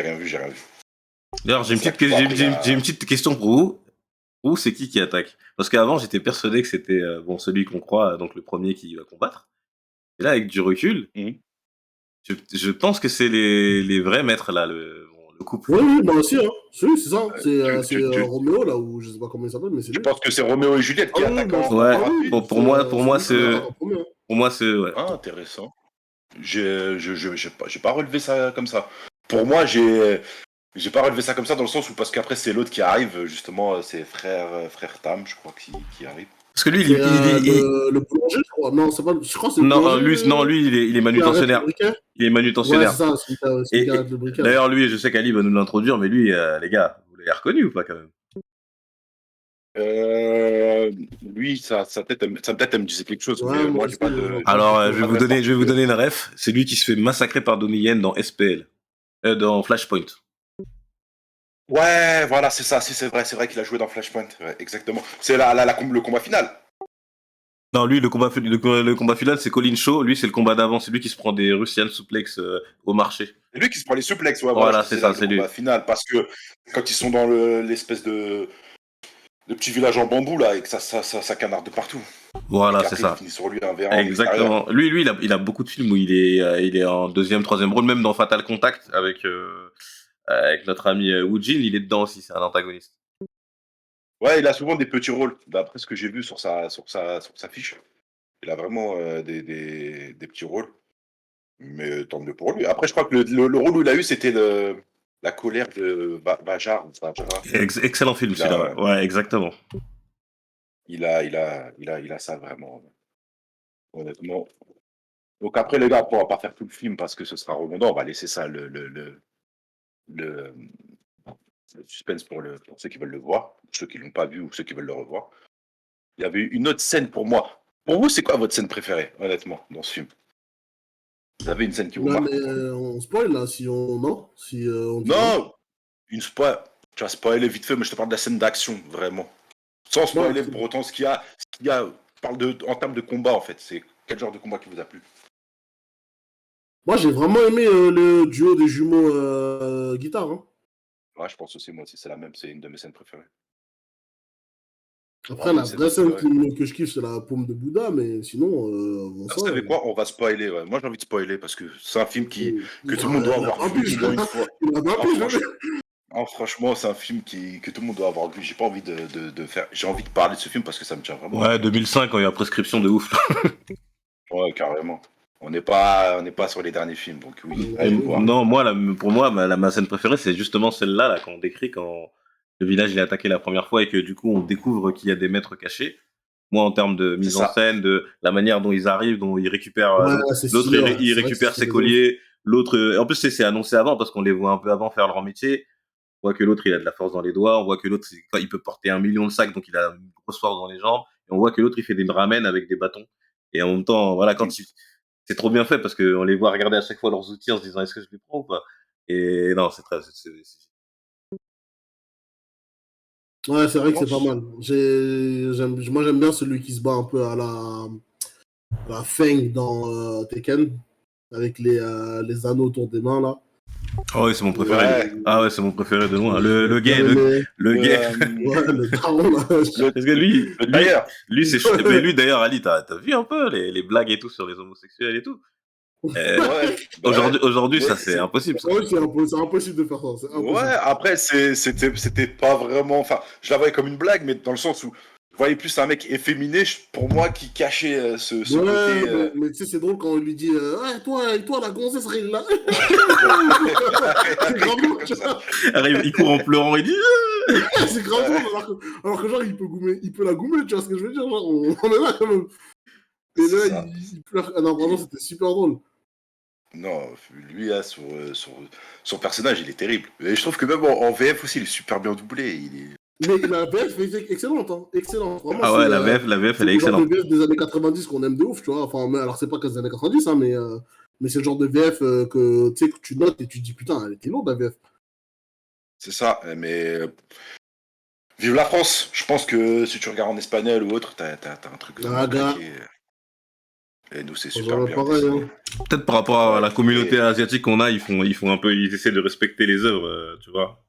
D'ailleurs, j'ai une, C'est là petite, que tu vois, après, j'ai une petite question pour vous. Vous, c'est qui attaque? Parce qu'avant, j'étais persuadé que c'était bon, celui qu'on croit, donc le premier qui va combattre. Et là, avec du recul, Mhm. Mm-hmm. je pense que c'est les vrais maîtres, là, le couple. Oui, oui, moi aussi, hein. C'est ça. C'est Tu Roméo, là, ou je sais pas comment il s'appelle, mais c'est lui. penses que c'est Roméo et Juliette qui Ah oui, attaquent moi, en Ouais, ah oui, rapide? pour moi, c'est lui qui c'est, attaque en premier. Hein. pour moi, c'est, ouais. Ah, intéressant. J'ai pas relevé ça comme ça. Pour moi, j'ai pas relevé ça comme ça dans le sens où parce qu'après c'est l'autre qui arrive, justement, c'est frère Tam, je crois, qui arrive. Parce que lui, C'est le boulanger, je crois. Non, c'est pas. Je crois que c'est le non, boulanger non, lui, il est qui arrête le manutentionnaire. briquet. Il est Ouais, manutentionnaire. c'est ça, celui qui arrête le briquet. Là. D'ailleurs, lui, je sais qu'Ali va nous l'introduire, mais lui, les gars, vous l'avez reconnu ou pas quand même? Lui, sa tête, elle me disait quelque chose, Ouais, mais moi moi, aussi, j'ai pas de. Alors, J'ai pas de ref je vais vous particulier. donner une ref. C'est lui qui se fait massacrer par Donnie Yen dans SPL, dans Flashpoint. Ouais, voilà, c'est ça, si c'est vrai qu'il a joué dans Flashpoint, ouais, exactement. C'est le combat final. Non, lui, le combat final, c'est Colin Shaw. Lui, c'est le combat d'avant. C'est lui qui se prend des Russian suplex au marché. C'est lui qui se prend les suplexes, ouais, voilà, je Voilà, c'est disais ça, le c'est lui. combat final, parce que quand ils sont dans l'espèce de petit village en bambou, là, et que ça canarde de partout. Et Voilà, c'est qu'après, il ça. finit sur lui un V1 en extérieur. Exactement. Lui, il a beaucoup de films où il est en deuxième, troisième rôle, même dans Fatal Contact avec notre ami Woojin, il est dedans aussi, c'est un antagoniste. Ouais, il a souvent des petits rôles, d'après ce que j'ai vu sur sa fiche. Il a vraiment des petits rôles, mais tant mieux pour lui. Après, je crois que le rôle où il a eu, c'était la colère de Bajar. Excellent film, Il a, celui-là. Ouais, exactement. il a ça vraiment, honnêtement. Donc après, les gars, on va pas faire tout le film parce que ce sera redondant. On va laisser ça le suspense pour ceux qui veulent le voir, pour ceux qui l'ont pas vu ou ceux qui veulent le revoir. Il y avait une autre scène pour moi. Pour vous, c'est quoi votre scène préférée, honnêtement, dans ce film? Vous avez une scène qui vous Là, marque mais ou pas? on spoil, là, si on. Non si on dit non. Non, une spoil. Tu vas spoiler vite fait, mais je te parle de la scène d'action, vraiment. Sans Non, spoiler pour autant ce qu'il y a. Je parle en termes de combat, en fait. C'est quel genre de combat qui vous a plu? moi, j'ai vraiment aimé le duo des jumeaux guitare. Hein. Ouais, je pense aussi, moi aussi, c'est la même. C'est une de mes scènes préférées. Après, Vraiment la une scène vraie scène préférée. que je kiffe, c'est la paume de Bouddha, mais sinon, bon, Ah, ça. vous savez quoi? On va spoiler. Ouais. Moi, j'ai envie de spoiler parce que c'est un film que tout le monde doit Il a avoir pas vu pu, au moins une fois. il a pas Ah, pu, franchement, c'est un film que tout le monde doit avoir vu. J'ai pas envie de faire. J'ai envie de parler de ce film parce que ça me tient vraiment à Ouais, cœur. 2005, quand il y a prescription de ouf. Ouais, carrément. On n'est pas sur les derniers films, donc oui, allez le voir. Non, moi, pour moi, ma scène préférée, c'est justement celle-là, là, quand on décrit quand le village il est attaqué la première fois et que du coup on découvre qu'il y a des maîtres cachés. Moi, en termes de C'est mise en ça. scène, de la manière dont ils arrivent, dont ils récupèrent Ouais, c'est l'autre, stylé, ouais. il C'est vrai que c'est récupère ses stylé de ouf. colliers, l'autre. En plus, c'est annoncé avant parce qu'on les voit un peu avant faire leur métier. On voit que l'autre il a de la force dans les doigts, on voit que l'autre il peut porter 1 million de sacs, donc il a une grosse force dans les jambes. Et on voit que l'autre il fait des ramen avec des bâtons. Et en même temps, voilà, c'est trop bien fait parce qu'on les voit regarder à chaque fois leurs outils en se disant est-ce que je les prends ou pas. Et non, c'est très. Ouais, c'est vrai que Moi, c'est pas mal. Moi, j'aime bien celui qui se bat un peu à la Feng dans Tekken, avec les anneaux autour des mains, là. Ah ouais, c'est mon préféré, lui. ouais. Ah ouais, c'est mon préféré de loin. J'ai bien Le, aimé. le gay. Ouais, le daron, là. Le, Parce que le tailleur. c'est chaud. Mais lui, d'ailleurs, Ali, t'as vu un peu les blagues et tout sur les homosexuels et tout? Ouais. Bah ouais. Aujourd'hui, Mais ça, c'est impossible, ça. Ouais, c'est impossible de faire ça. C'est ouais, impossible. après, c'était pas vraiment. Enfin, je la voyais comme une blague, mais dans le sens où je voyais plus un mec efféminé, pour moi, qui cachait ce Ouais, côté. mais tu sais, c'est drôle quand on lui dit ouais, toi, la gonzesse, Ril, là. C'est grave drôle, tu vois. Arrive, il court en pleurant, il dit. C'est grave drôle, alors que genre, il peut la goumer, tu vois ce que je veux dire? Genre, on est là quand même. Et C'est là, ça. il pleure. Ah non, vraiment, c'était super drôle. Non, lui, là, son personnage, il est terrible. Et je trouve que même en VF aussi, il est super bien doublé. Mais la VF est excellente, hein. Excellente. Vraiment, Ah c'est ouais, la VF, c'est elle est le genre de excellente. VF des années 90 qu'on aime de ouf, tu vois. Enfin, alors, c'est pas que des années 90, hein, mais c'est le genre de VF que, tu sais, que tu notes et tu te dis, putain, elle était lourde, la VF. C'est ça, mais vive la France. Je pense que si tu regardes en espagnol ou autre, t'as un truc vraiment Ah, gars, claqué. Et nous, c'est super jamais bien pareil, dessiné. hein. Peut-être par rapport à Ouais. la communauté Et... asiatique qu'on a, ils font un peu, ils essaient de respecter les œuvres, tu vois.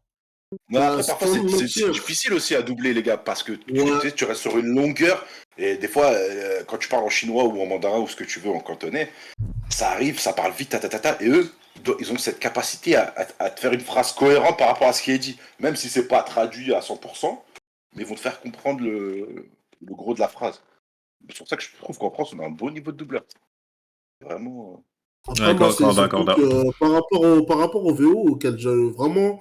Mais après, parfois, Sans me c'est mentir. difficile aussi à doubler, les gars, parce que tu Ouais. sais, tu restes sur une longueur. Et des fois, quand tu parles en chinois ou en mandarin ou ce que tu veux en cantonais, ça arrive, ça parle vite, et eux, ils ont cette capacité à te faire une phrase cohérente par rapport à ce qui est dit, même si c'est pas traduit à 100%, mais ils vont te faire comprendre le gros de la phrase. C'est pour ça que je trouve qu'en France, on a un bon niveau de doubleur. Vraiment. Après, moi, c'est D'accord, surtout d'accord. que par rapport aux VO, auxquels vraiment,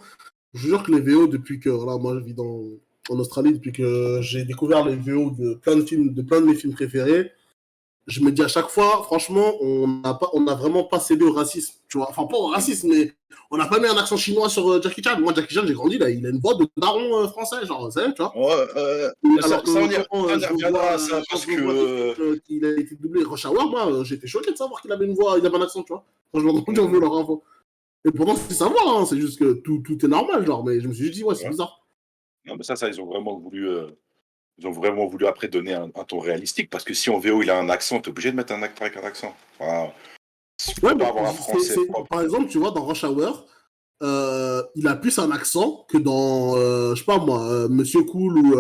je jure que les VO, depuis que, voilà, moi, je vis en Australie, depuis que j'ai découvert les VO de plein de films, de plein de mes films préférés, je me dis à chaque fois, franchement, on n'a vraiment pas cédé au racisme, tu vois. Enfin, pas au racisme, mais on n'a pas mis un accent chinois sur Jackie Chan. Moi, Jackie Chan, j'ai grandi, là, il a une voix de daron français, genre, vous savez, tu vois. Ouais, Et mais alors ça, que on y reviendra à ça, quand parce je revois des que. films qu'il a été doublé Rush Hour, moi, j'étais choqué de savoir qu'il avait une voix, il avait un accent, tu vois. Quand je l'ai entendu en Mhm. leur info. Et pourtant, c'est sa voix, hein, c'est juste que tout est normal, genre, mais je me suis juste dit, ouais, c'est Ouais. bizarre. Non, mais ça, ils ont vraiment voulu. Ils ont vraiment voulu après donner un ton réalistique, parce que si en VO il a un accent, t'es obligé de mettre un acteur avec un accent. Enfin, tu Ouais, peux pas mais avoir un français propre. par exemple, tu vois, dans Rush Hour, il a plus un accent que dans, je sais pas moi, Monsieur Cool ou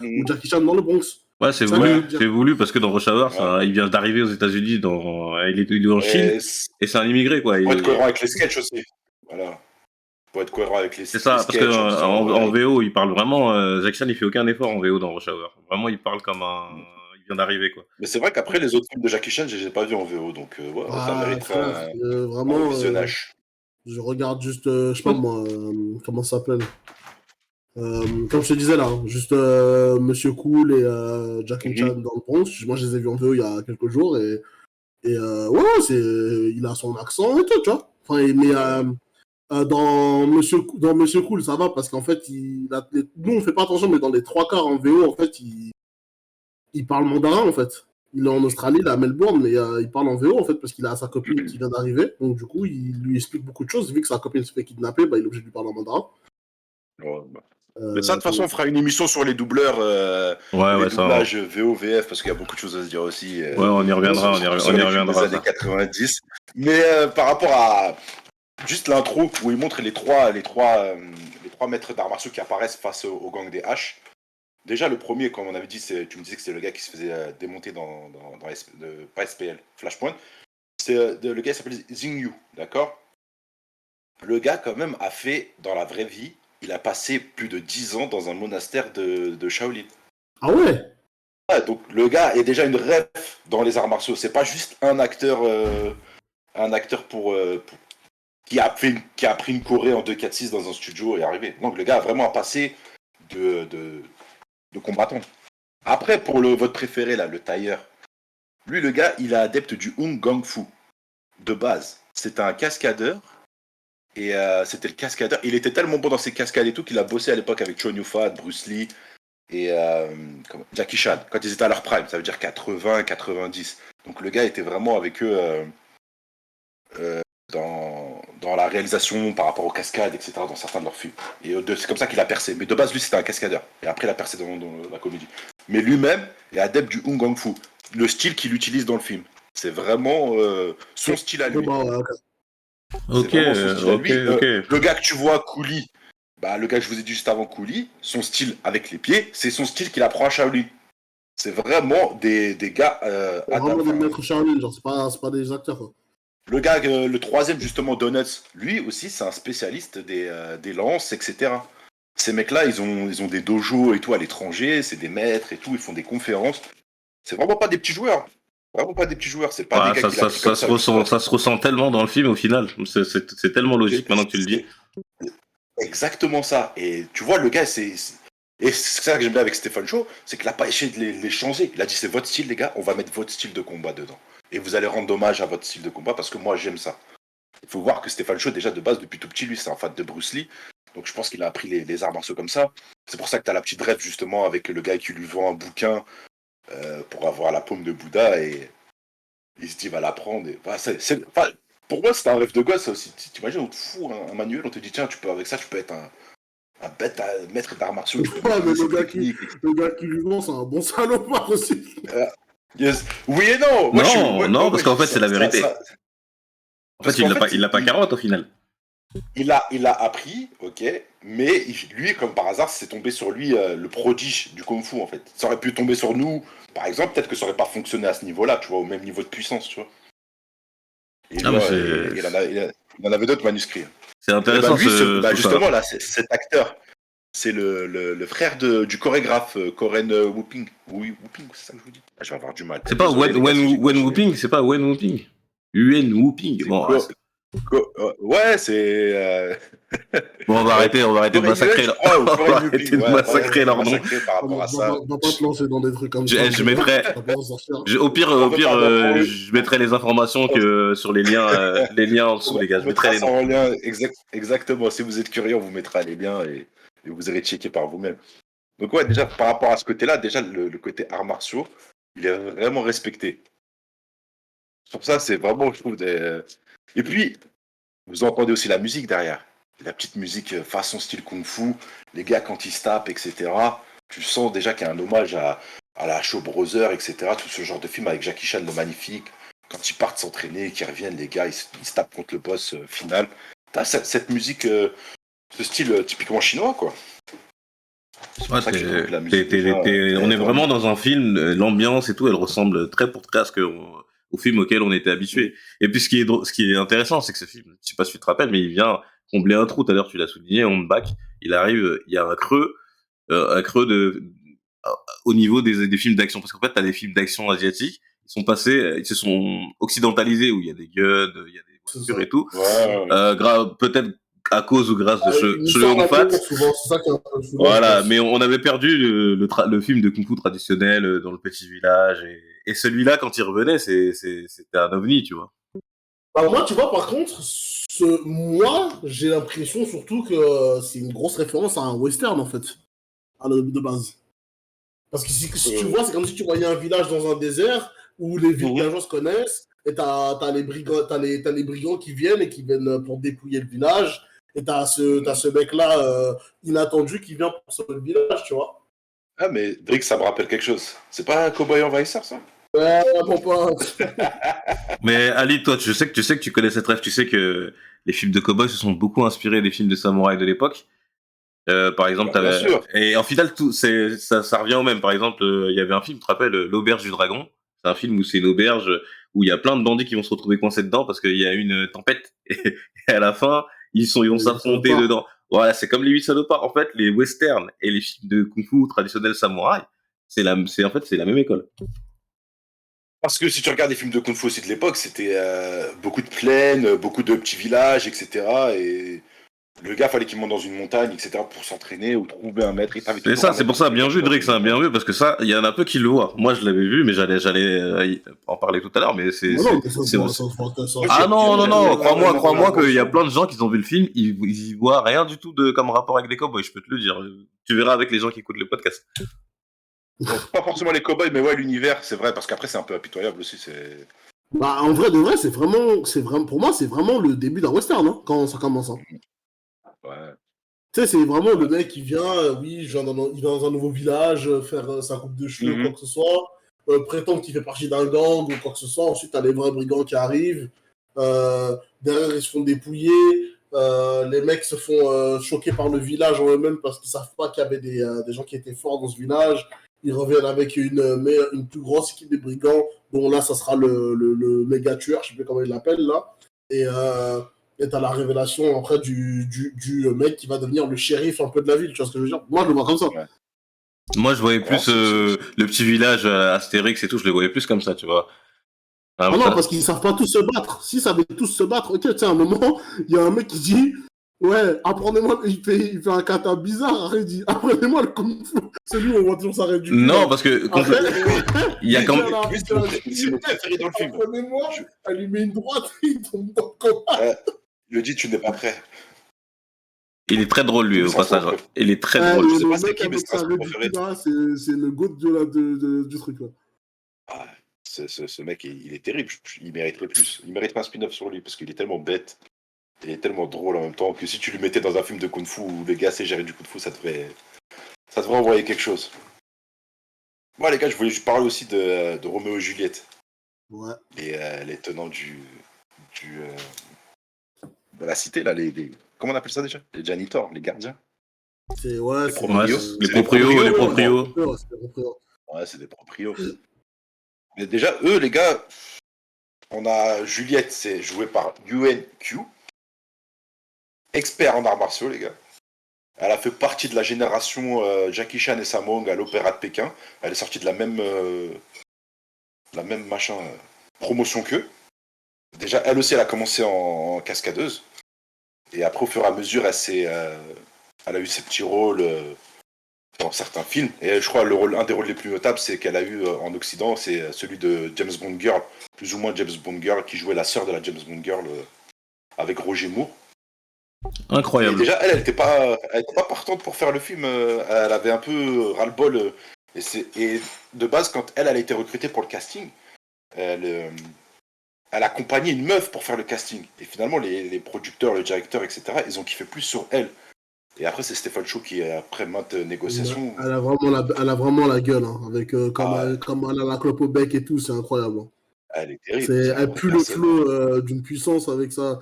Mhm. Jackie Chan dans le Bronx. Ouais, c'est C'est ça que je veux voulu, te dire. c'est voulu parce que dans Rush Hour, Ouais. il vient d'arriver aux États-Unis, il est en Chine Et et c'est un immigré quoi. pour être cohérent avec les sketchs aussi. Voilà. Pour être cohérent avec C'est les ça, parce que sketchs en disant. en VO, il parle vraiment. Jack Chan, il fait aucun effort en VO dans Rush Hour. Vraiment, il parle comme il vient d'arriver quoi. Mais c'est vrai qu'après, les autres films de Jackie Chan, je les ai pas vus en VO, donc ouais, ça Ah, mériterait frère, un vraiment, revisionnage. je regarde juste, je sais pas moi, comment ça s'appelle. Comme je te disais là, hein, juste Monsieur Cool et Jackie Mhm. Chan dans le Bronx. Moi, je les ai vus en VO il y a quelques jours et ouais, ouais, il a son accent et tout, tu vois. Enfin, mais Ouais. dans Monsieur Cool, ça va parce qu'en fait, nous, on fait pas attention, mais dans les trois quarts en VO, en fait, il parle mandarin, en fait. Il est en Australie, il est à Melbourne, mais il parle en VO, en fait, parce qu'il a sa copine qui vient d'arriver. Donc, du coup, il lui explique beaucoup de choses. Vu que sa copine se fait kidnapper, bah, il est obligé de lui parler en mandarin. Ouais, bah. Mais ça, de toute façon, on Donc, fera une émission sur les doubleurs Ouais, et les ouais, ça. doublages VO, VF, parce qu'il y a beaucoup de choses à se dire aussi Ouais, on y reviendra, sur on y les films des reviendra à années ça. 90. Mais par rapport à juste l'intro où il montre les trois maîtres d'arts martiaux qui apparaissent face au gang des H. Déjà, le premier, comme on avait dit, tu me disais que c'est le gars qui se faisait démonter pas SPL, Flashpoint. C'est le gars qui s'appelle Xing Yu, d'accord. Le gars, quand même, a fait, dans la vraie vie, il a passé plus de 10 ans dans un monastère de Shaolin. ah ouais? Ouais, donc le gars est déjà une ref dans les arts martiaux. C'est pas juste un acteur qui a pris une choré en 2-4-6 dans un studio et est arrivé. Donc le gars a vraiment un passé de combattant. Après, pour votre préféré, là, le tailleur, lui, le gars, il est adepte du Hung Gang Fu, de base. C'était un cascadeur. Et c'était le cascadeur. Il était tellement bon dans ses cascades et tout qu'il a bossé à l'époque avec Chow Yun-fat, Bruce Lee et Jackie Chan. Quand ils étaient à leur prime, ça veut dire 80, 90. Donc le gars était vraiment avec eux dans la réalisation par rapport aux cascades, etc. dans certains de leurs films. Et c'est comme ça qu'il a percé. Mais de base, lui, c'était un cascadeur. Et après, il a percé dans la comédie. Mais lui-même est adepte du Hung Gang Fu. Le style qu'il utilise dans le film. C'est vraiment son style à Bon, lui. bah, ouais, ok. C'est Ok, vraiment son style à ok, lui. ok. Le gars que tu vois, Cooley, bah, le gars que je vous ai dit juste avant Cooley, son style avec les pieds, c'est son style qu'il apprend à Shaolin. C'est vraiment des gars C'est vraiment des maîtres Shaolin, genre, c'est pas des acteurs, quoi. Le gars, le troisième, justement, Donuts, lui aussi, c'est un spécialiste des lances, etc. Ces mecs-là, ils ont des dojos et tout à l'étranger, c'est des maîtres et tout, ils font des conférences. C'est vraiment pas des petits joueurs. Vraiment pas des petits joueurs, c'est pas des Ouais, gars qu'il a pris comme ça juste pour... ça se ressent tellement dans le film au final. C'est tellement logique maintenant que tu le dis. C'est exactement ça. Et tu vois, le gars, et c'est ça que j'aime bien avec Stéphane Shaw, c'est qu'il n'a pas essayé de les changer. Il a dit, c'est votre style, les gars, on va mettre votre style de combat dedans. Et vous allez rendre hommage à votre style de combat parce que moi, j'aime ça. Il faut voir que Stéphane Shaw, déjà de base, depuis tout petit, lui, c'est un fan de Bruce Lee. Donc je pense qu'il a appris les arts martiaux comme ça. C'est pour ça que t'as la petite rêve justement avec le gars qui lui vend un bouquin pour avoir la paume de Bouddha et il se dit il va l'apprendre. Enfin, pour moi c'était un rêve de gosse ça aussi. T'imagines, on te fout un manuel, on te dit tiens avec ça tu peux être un bête maître d'arts martiaux. Tu peux Ouais, mais maîtriser le gars qui lui vend, c'est un bon salopard aussi. yes. Oui et non. Non, parce qu'en fait c'est la vérité. En fait, il l'a pas il- carotte au final. Il a appris, ok, mais lui, comme par hasard, c'est tombé sur lui le prodige du Kung Fu, en fait. Ça aurait pu tomber sur nous, par exemple, peut-être que ça aurait pas fonctionné à ce niveau-là, tu vois, au même niveau de puissance, tu vois. Et Ah, lui, mais c'est il en avait d'autres manuscrits. c'est Et intéressant lui, tout ça. justement, là, cet acteur, c'est le frère du chorégraphe Koren Whooping. Oui, Whooping, c'est ça que je vous dis. Ah, je vais avoir du mal. C'est pas Désolé, les gars, si j'ai Wen craché. Whooping, c'est pas Wen Whooping. Wen Whooping. C'est Bon, quoi Ouais, c'est... bon, on va arrêter de massacrer là. On va arrêter de massacrer leur nom. Par rapport à ça. Va pas te lancer dans des trucs comme ça. Je mettrai, Ça peut en sortir. au pire, je mettrai les informations sur les liens en dessous, les gars. Je mettrai les noms. En lien, exactement. Si vous êtes curieux, on vous mettra les liens et vous irez checker par vous-même. Donc ouais, déjà, par rapport à ce côté-là, déjà, le côté arts martiaux, il est vraiment respecté. Sur ça, c'est vraiment, je trouve, Et puis, vous entendez aussi la musique derrière. La petite musique façon style kung-fu, les gars quand ils se tapent, etc. Tu sens déjà qu'il y a un hommage à la Shaw Brothers, etc. Tout ce genre de film avec Jackie Chan, le magnifique. Quand ils partent s'entraîner, qu'ils reviennent, les gars, ils se tapent contre le boss final. T'as cette musique, ce style typiquement chinois, quoi. C'est pour ça que je trouve que la musique, on est vraiment dans un film, l'ambiance et tout, elle ressemble très pour très à au film auquel on était habitué. Et puis ce qui est intéressant, c'est que ce film, je sais pas si tu te rappelles, mais il vient combler un trou. Tout à l'heure, tu l'as souligné, on back, il arrive, il y a un creux au niveau des films d'action, parce qu'en fait, t'as des films d'action asiatiques, ils se sont occidentalisés où il y a des guns, il y a des voitures et tout. Peut-être à cause ou grâce de Chloé Fat. Voilà, mais on avait perdu le film de Kung Fu traditionnel dans le petit village et celui-là quand il revenait c'était un ovni, tu vois. Bah, moi, tu vois, par contre, moi, j'ai l'impression surtout que c'est une grosse référence à un western, en fait, de base. Parce que si tu vois, c'est comme si tu voyais un village dans un désert où les villageois se connaissent et t'as les brigands qui viennent pour dépouiller le village et t'as ce mec-là inattendu qui vient pour sauver le village, tu vois. Ah, mais Drake, ça me rappelle quelque chose. C'est pas un Cowboy Envahisseur, ça? Ouais, mon pote. Mais Ali, toi, je sais que tu connais cette rêve, tu sais que les films de cowboys se sont beaucoup inspirés des films de samouraïs de l'époque. Par exemple, Bien sûr. et en final, ça revient au même. Par exemple, il y avait un film, tu te rappelles, L'Auberge du Dragon. C'est un film où c'est une auberge où il y a plein de bandits qui vont se retrouver coincés dedans parce qu'il y a une tempête et à la fin, ils vont s'affronter dedans. Voilà, c'est comme les 8 salopards. En fait, les westerns et les films de kung-fu traditionnels samouraïs, c'est la même école. Parce que si tu regardes les films de Kung Fu aussi de l'époque, c'était beaucoup de plaines, beaucoup de petits villages, etc. Et le gars, fallait qu'il monte dans une montagne, etc. pour s'entraîner ou trouver un maître. C'est ça, c'est pour ça, bien vu, Drake, c'est bien vu, parce que ça, il y en a peu qui le voient. Moi, je l'avais vu, mais j'allais en parler tout à l'heure, mais c'est... Ah non, crois-moi qu'il y a plein de gens qui ont vu le film, ils y voient rien du tout comme rapport avec les cowboys, je peux te le dire. Tu verras avec les gens qui écoutent le podcast. Donc, pas forcément les cowboys, mais ouais, l'univers, c'est vrai, parce qu'après, c'est un peu impitoyable aussi. Bah, en vrai, de vrai, c'est vraiment, pour moi, c'est vraiment le début d'un western, hein, quand ça commence. Hein. Ouais. Tu sais, c'est vraiment le mec qui vient, il vient dans un nouveau village, faire sa coupe de cheveux ou quoi que ce soit, prétend qu'il fait partie d'un gang ou quoi que ce soit. Ensuite, t'as les vrais brigands qui arrivent. Derrière, ils se font dépouiller. Les mecs se font choquer par le village en eux-mêmes parce qu'ils savent pas qu'il y avait des gens qui étaient forts dans ce village. Ils reviennent avec une plus grosse équipe de brigands, dont là, ça sera le méga tueur, je sais plus comment il l'appelle là. Et t'as la révélation après du mec qui va devenir le shérif un peu de la ville, tu vois ce que je veux dire? Moi, je le vois comme ça. Ouais. Moi, je voyais plus le petit village Astérix et tout, je le voyais plus comme ça, tu vois. Ah non, parce qu'ils savent pas tous se battre. S'ils savaient tous se battre, ok, tu sais, à un moment, il y a un mec qui dit ouais, apprenez-moi, il fait un kata bizarre, il dit apprenez-moi le kung fu. C'est lui où on voit toujours sa réduction. Non, parce que il y a quand même. Apprenez-moi, elle lui met une droite, il tombe dans le combat. Il lui dit tu n'es pas prêt. Il est très drôle, lui, au passage. Il est très drôle. Je sais Le pas c'est mec qui, mais avec c'est sa un préféré. réduction, là, c'est le goût du truc, là. Ah, ce mec, il est terrible. Il mériterait plus. Il mériterait un spin-off sur lui parce qu'il est tellement bête. Il est tellement drôle en même temps que si tu le mettais dans un film de Kung Fu où les gars sait gérer du Kung Fu, ça devrait envoyer quelque chose. Moi, les gars, je voulais juste parler aussi de Roméo et Juliette. Ouais. Les tenants de la cité, là, comment on appelle ça déjà? Les janitors, les gardiens. C'est Ouais, proprios. les C'est des proprios, les proprios, proprios. C'est des proprios. Ouais, c'est des proprios. Mais déjà, eux, les gars, on a Juliette, c'est joué par Yuen Q, expert en arts martiaux, les gars. Elle a fait partie de la génération Jackie Chan et Sammo à l'Opéra de Pékin. Elle est sortie de la même promotion qu'eux. Déjà, elle aussi, elle a commencé en cascadeuse. Et après, au fur et à mesure, elle a eu ses petits rôles dans certains films. Et je crois un des rôles les plus notables, c'est qu'elle a eu en Occident, c'est celui de James Bond Girl, plus ou moins James Bond Girl, qui jouait la sœur de la James Bond Girl avec Roger Moore. Incroyable. Et déjà, elle était pas partante pour faire le film. Elle avait un peu ras-le-bol. Et de base, quand elle a été recrutée pour le casting, elle accompagnait une meuf pour faire le casting. Et finalement, les producteurs, le directeur, etc., ils ont kiffé plus sur elle. Et après, c'est Stéphane Chou qui, après maintes négociations... Elle a vraiment la gueule, hein, avec comme elle a la clope au bec et tout, c'est incroyable. Hein. Elle est terrible. Elle pue le flot d'une puissance avec ça.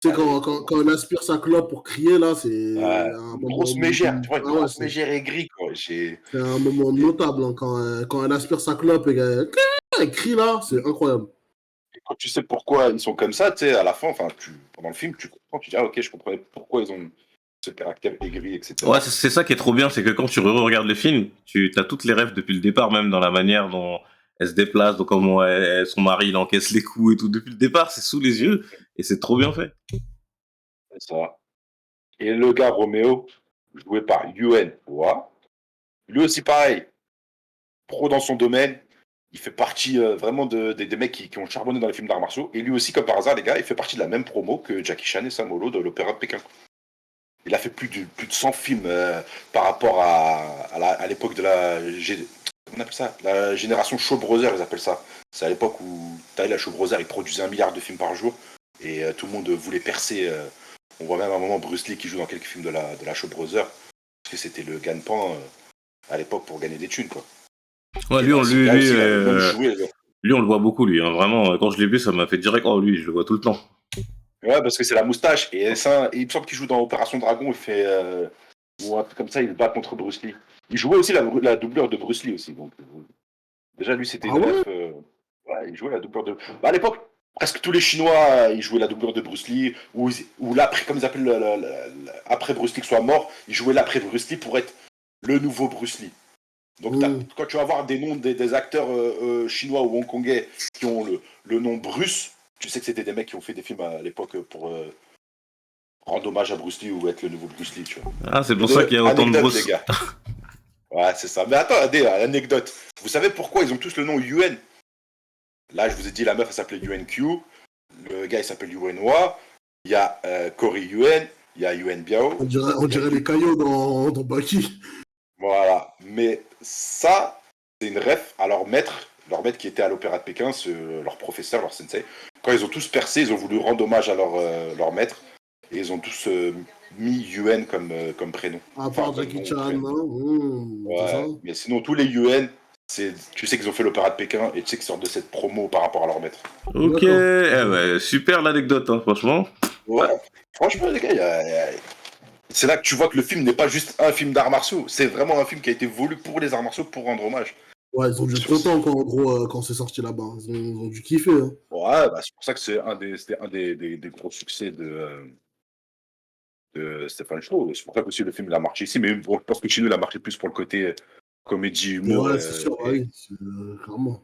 Tu sais, quand elle aspire sa clope pour crier, là, c'est une grosse mégère, tu vois, une grosse mégère aigrie, quoi. C'est un moment notable, hein, quand elle aspire sa clope et qu'elle crie, là, c'est incroyable. Et quand tu sais pourquoi ils sont comme ça, tu sais, à la fin, pendant le film, tu comprends, tu dis, ah ok, je comprenais pourquoi ils ont ce caractère aigri, etc. Ouais, c'est ça qui est trop bien, c'est que quand tu regardes le film, tu as toutes les rêves depuis le départ, même dans la manière dont elle se déplace, donc comment son mari il encaisse les coups et tout. Depuis le départ, c'est sous les yeux et c'est trop bien fait. C'est ça. Et le gars Roméo, joué par Yuen Wah, lui aussi pareil, pro dans son domaine, il fait partie vraiment des mecs qui ont charbonné dans les films d'arts martiaux, et lui aussi, comme par hasard, les gars, il fait partie de la même promo que Jackie Chan et Sammo de l'Opéra de Pékin. Il a fait plus de 100 films par rapport à l'époque de on appelle ça la génération Shaw Brothers, ils appellent ça. C'est à l'époque où Tyler Shaw Brothers, il produisait 1 milliard de films par jour, et tout le monde voulait percer. On voit même à un moment Bruce Lee qui joue dans quelques films de la Shaw Brothers, parce que c'était le gagne-pain à l'époque pour gagner des thunes, quoi. Ouais, lui, on le voit beaucoup, lui. Hein. Vraiment, quand je l'ai vu, ça m'a fait direct, oh, lui, je le vois tout le temps. Ouais, parce que c'est la moustache. Et il me semble qu'il joue dans Opération Dragon, il fait... ou un truc comme ça, il se bat contre Bruce Lee. Il jouait aussi la doubleur de Bruce Lee aussi. Donc, déjà, lui, c'était une ref. Ouais, il jouait la doubleur de... Bah, à l'époque, presque tous les Chinois, ils jouaient la doubleur de Bruce Lee. Ou l'après, comme ils appellent après Bruce Lee soit mort, ils jouaient l'après Bruce Lee pour être le nouveau Bruce Lee. Donc, quand tu vas voir des noms des acteurs chinois ou hongkongais qui ont le nom Bruce, tu sais que c'était des mecs qui ont fait des films à l'époque pour rendre hommage à Bruce Lee ou être le nouveau Bruce Lee, tu vois. Ah, c'est pour ça qu'il y a autant de Bruce. Les gars. Ouais, c'est ça. Mais attends, anecdote. Vous savez pourquoi ils ont tous le nom Yuen? Là, je vous ai dit, la meuf, elle s'appelait Yuen Q. Le gars, il s'appelle Yuen Wah. Il y a Cory Yuen. Il y a Yuen Biao. On dirait les caillots dans Baki. Voilà. Mais ça, c'est une ref à leur maître qui était à l'Opéra de Pékin, leur professeur, leur sensei. Quand ils ont tous percé, ils ont voulu rendre hommage à leur maître. Et ils ont tous mis Yuen comme prénom. À part Jackie Chan, ouais. Mais sinon, tous les Yuen, tu sais qu'ils ont fait l'Opéra de Pékin et tu sais qu'ils sortent de cette promo par rapport à leur maître. Ok, ouais, super l'anecdote, hein, franchement. Ouais, franchement, les gars, c'est là que tu vois que le film n'est pas juste un film d'arts martiaux, c'est vraiment un film qui a été voulu pour les arts martiaux pour rendre hommage. Ouais, ils ont dû être contents quand c'est sorti là-bas. Ils ont dû kiffer. Hein. Ouais, bah, c'est pour ça que c'était un des gros succès de Stéphane Chou. C'est pour ça que aussi le film il a marché ici, mais bon, je pense que chez nous, il a marché plus pour le côté comédie, humour. Ouais, c'est sûr, oui, clairement.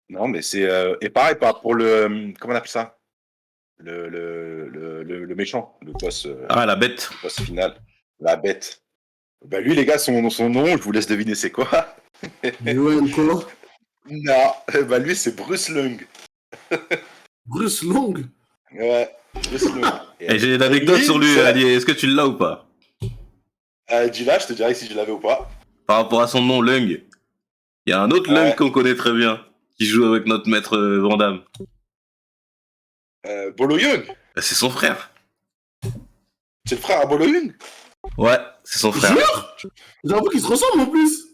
Non, mais c'est... et pareil, pour le... Comment on appelle ça? Le méchant, le boss... la bête. Le boss final. La bête. Bah lui, les gars, son nom, je vous laisse deviner c'est quoi. Yuen quoi? Non, bah lui, c'est Bruce Long. Bruce Long? Ouais. Laisse-le. Et j'ai une anecdote sur lui, Ali. Est-ce que tu l'as ou pas? Dis-là, je te dirais si je l'avais ou pas. Par rapport à son nom, Lung. Il y a un autre Lung Ouais. qu'on connaît très bien, qui joue avec notre maître Van Damme. Bolo Young. C'est son frère. C'est le frère à Bolo Young. Ouais, c'est son frère. Jure. J'avoue qu'ils se ressemblent en plus.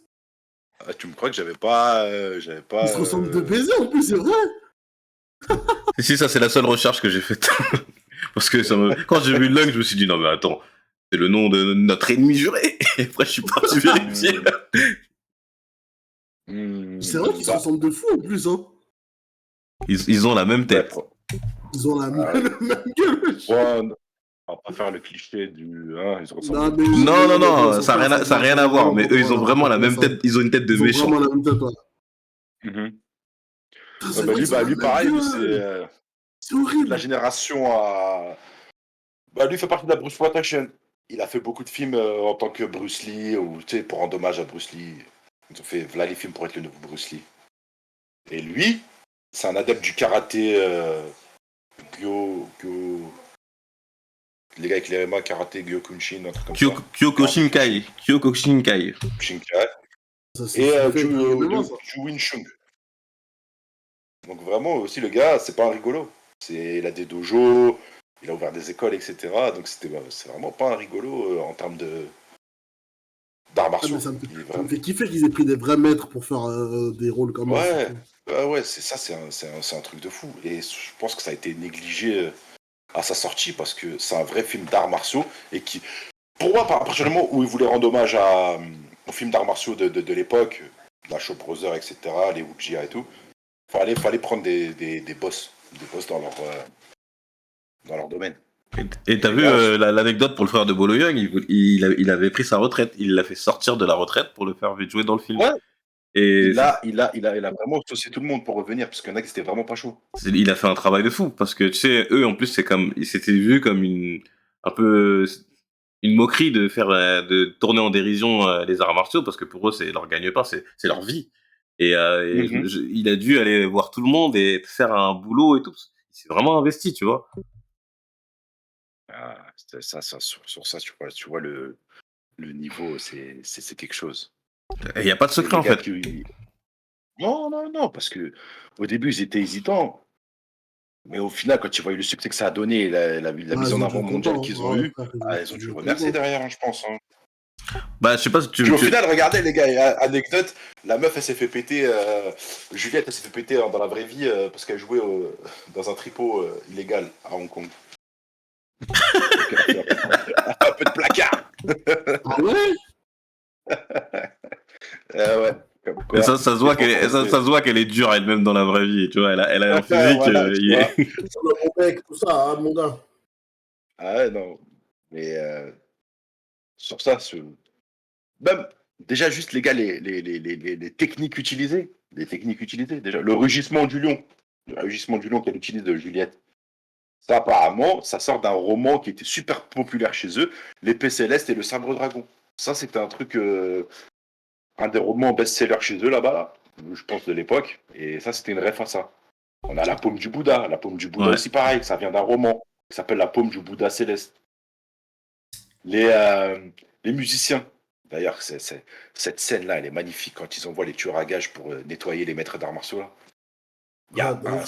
Tu me crois que j'avais pas. Ils se ressemblent de baiser en plus, c'est vrai. Si, ça c'est la seule recherche que j'ai faite. Parce que quand j'ai vu Lung, je me suis dit non mais attends, c'est le nom de notre ennemi juré. Et après je suis parti vérifier. C'est vrai qu'ils se ressemblent de fou en plus, hein. Ils ont la même tête. Ils ont la même gueule. Ouais, on va pas faire le cliché du. Hein, ils se ressemblent. Non, ça n'a rien à voir. Mais eux, ils ont vraiment la même tête. Ils ont une tête de méchant. Ils ont vraiment la même tête, ouais. Lui, pareil, c'est horrible. La génération à. Lui fait partie de la Bruce Protection. Il a fait beaucoup de films en tant que Bruce Lee, ou tu sais, pour rendre hommage à Bruce Lee. Ils ont fait voilà les films pour être le nouveau Bruce Lee. Et lui, c'est un adepte du karaté les gars avec les MMA, karaté, Gyokunshin, un truc comme ça. Kyokushinkai. Kyokushinkai. Et du Wing Chun. Donc vraiment aussi le gars, c'est pas un rigolo. Il a des dojos, il a ouvert des écoles, etc. Donc c'est vraiment pas un rigolo en termes d'arts martiaux. Ça me fait kiffer qu'ils aient pris des vrais maîtres pour faire des rôles comme ça. Ouais, c'est un truc de fou. Et je pense que ça a été négligé à sa sortie parce que c'est un vrai film d'arts martiaux et qui, pour moi, à partir du moment où il voulait rendre hommage aux films d'arts martiaux de l'époque, la Shaw Brothers, etc., les Uchiha et tout, fallait prendre des boss dans leur domaine. Et t'as vu l'anecdote pour le frère de Bolo Young, il avait pris sa retraite, il l'a fait sortir de la retraite pour le faire jouer dans le film. Ouais. Et il a vraiment saucé tout le monde pour revenir parce qu'il y en a qui c'était vraiment pas chaud. Il a fait un travail de fou parce que tu sais, eux en plus c'est comme, ils s'étaient vus comme un peu une moquerie de tourner en dérision les arts martiaux parce que pour eux c'est leur gagne-pain, c'est leur vie. Et il a dû aller voir tout le monde et faire un boulot et tout. Il s'est vraiment investi, tu vois. Sur ça, tu vois le niveau, c'est quelque chose. Il n'y a pas de secret en fait. Non, parce que au début ils étaient hésitants, mais au final, quand tu vois le succès que ça a donné, la mise en avant mondiale qu'ils ont eu, ils ont dû remercier derrière, je pense. Hein. Bah, je sais pas si Puis au final, regardez les gars, anecdote, la meuf elle s'est fait péter, Juliette elle s'est fait péter dans la vraie vie parce qu'elle jouait dans un tripot illégal à Hong Kong. Un peu de placard. Ah ouais. Ouais. Et ça se voit qu'elle est dure elle-même dans la vraie vie, tu vois, elle a un physique. Voilà, le mec, tout ça, hein, mon gars. Ah ouais, non. Mais sur ça, même déjà juste les gars, les techniques utilisées. Les techniques utilisées, déjà. Le rugissement du lion qu'elle utilise de Juliette. Ça, apparemment, ça sort d'un roman qui était super populaire chez eux, L'Épée Céleste et le Sabre Dragon. Ça, c'était un truc, un des romans best-sellers chez eux là-bas, je pense de l'époque. Et ça, c'était une ref à ça. On a la paume du Bouddha. La paume du Bouddha aussi, pareil, ça vient d'un roman qui s'appelle La paume du Bouddha céleste. Les musiciens. D'ailleurs, cette scène-là, elle est magnifique quand ils envoient les tueurs à gages pour nettoyer les maîtres d'arts martiaux. Là. Il y a un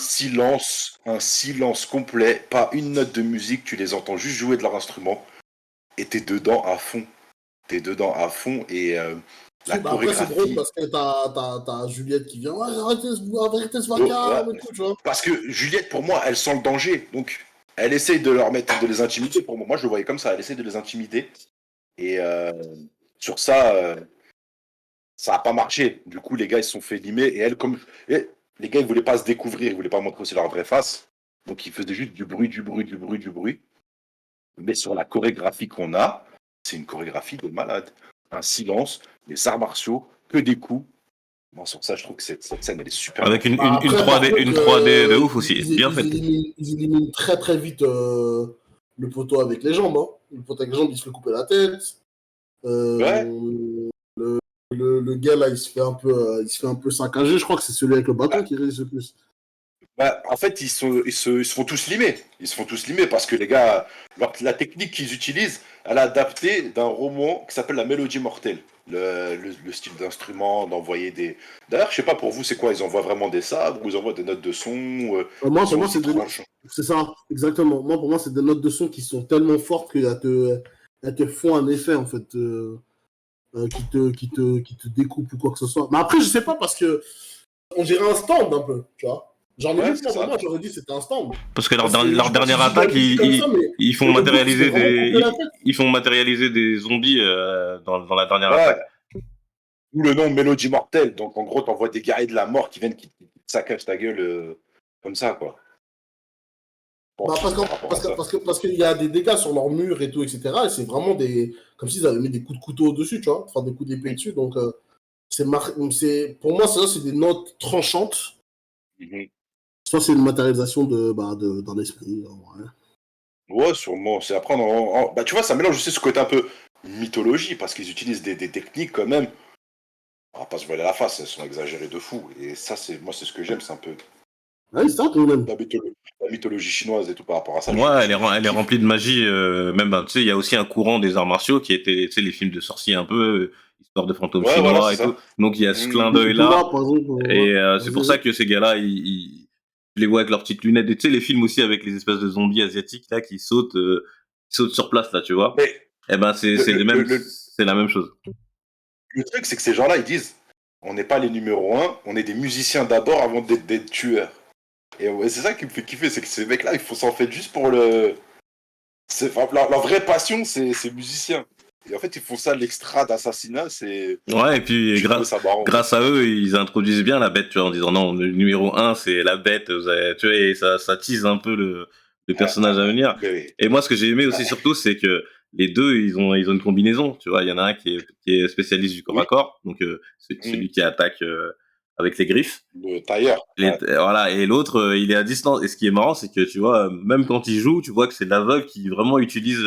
silence complet, pas une note de musique, tu les entends juste jouer de leur instrument et t'es dedans à fond. Et la chorégraphie... Après, c'est drôle parce que t'as Juliette qui vient, arrêtez ce vacarme et tout, tu vois. Parce que Juliette, pour moi, elle sent le danger, donc elle essaye de les intimider. Pour moi, je le voyais comme ça, elle essaye de les intimider. Et sur ça, ça n'a pas marché. Du coup, les gars, ils se sont fait limer. Et elle, les gars, ils voulaient pas se découvrir, ils voulaient pas montrer aussi leur vraie face. Donc, ils faisaient juste du bruit. Mais sur la chorégraphie qu'on a, c'est une chorégraphie de malade. Un silence, des arts martiaux, que des coups. Bon, sur ça, je trouve que cette scène, elle est super. Avec une 3D de ouf aussi, bien faite. Ils éliminent très très vite le poteau avec les jambes. Hein. Le poteau avec les jambes, il se fait couper la tête. Le gars là, il se fait un peu saccager. Je crois que c'est celui avec le bâton qui résiste le plus. Bah, en fait, ils se font tous limer. Ils se font tous limer parce que les gars, la technique qu'ils utilisent, elle est adaptée d'un roman qui s'appelle La Mélodie mortelle. Le style d'instrument, d'envoyer des. D'ailleurs, je sais pas pour vous, c'est quoi? Ils envoient vraiment des sabres ou ils envoient des notes de son? Moi, Ils pour sont moi, aussi tranchants. c'est ça, exactement. Moi, pour moi, c'est des notes de son qui sont tellement fortes elles te font un effet, en fait, qui te découpe ou quoi que ce soit. Mais après, je sais pas, parce que on dirait un stand un peu, tu vois. Genre, Ouais, limite, c'est moi, pour ça. moi, j'aurais dit que c'était un stand. Parce que Parce que leur je dernière attaque, visualise comme ça, ils font mais le gars, il se fait vraiment couper la tête. ils font matérialiser des zombies dans la dernière attaque. Ouais, d'où le nom Mélodie mortelle. Donc, en gros, t'envoies des guerriers de la mort qui viennent, qui te saccagent ta gueule comme ça, quoi. Bon, Bah, c'est par rapport à ça. parce qu'il y a des dégâts sur leur mur et tout, etc. Et c'est vraiment des. Comme s'ils avaient mis des coups de couteau dessus, tu vois. Enfin, des coups d'épée dessus. Donc, pour moi, ça, c'est des notes tranchantes. Mhm. Soit c'est une matérialisation d'un esprit. Ouais. Ouais, sûrement. C'est après, bah, tu vois, ça mélange aussi ce côté un peu mythologie, parce qu'ils utilisent des techniques quand même. On va pas se voiler la face, elles sont exagérées de fou. Et ça, moi, c'est ce que j'aime, c'est un peu Ouais, c'est ça, quand même. la mythologie chinoise et tout par rapport à ça. Ouais, elle est Kiffe. remplie de magie. Même, ben, tu sais, il y a aussi un courant des arts martiaux qui était, tu sais, les films de sorciers un peu, histoire de fantômes Ouais, voilà, chinois c'est et tout. ça. Donc il y a ce clin Mhm. d'œil-là. Booba, par exemple. Et c'est pour ça Vas-y. que ces gars-là, je les vois avec leurs petites lunettes. Et tu sais, les films aussi avec les espèces de zombies asiatiques là qui sautent sur place là, tu vois. Mais Eh ben le, c'est le, les le, mêmes, le- c'est la même chose. le truc, c'est que ces gens-là, ils disent, on n'est pas les numéros un, on est des musiciens d'abord avant d'être des tueurs. Et ouais, c'est ça qui me fait kiffer, c'est que ces mecs-là, ils font ça en fait juste pour le. Enfin, leur vraie passion, c'est musicien. Et en fait, ils font ça, l'extra d'assassinat, c'est. Ouais, et puis Je trouvais ça marrant, quoi. grâce à eux, ils introduisent bien la bête, tu vois, en disant non, le numéro un, c'est la bête, tu vois, et ça tease un peu le personnage à venir. Mais oui. Et moi, ce que j'ai aimé aussi surtout, c'est que les deux, ils ont une combinaison, tu vois. Il y en a un qui est spécialiste du corps à Oui. corps, donc Hmm. celui qui attaque avec les griffes. Le tailleur. Ouais. Voilà, et l'autre, il est à distance. Et ce qui est marrant, c'est que tu vois, même quand il joue, tu vois que c'est l'aveugle qui vraiment utilise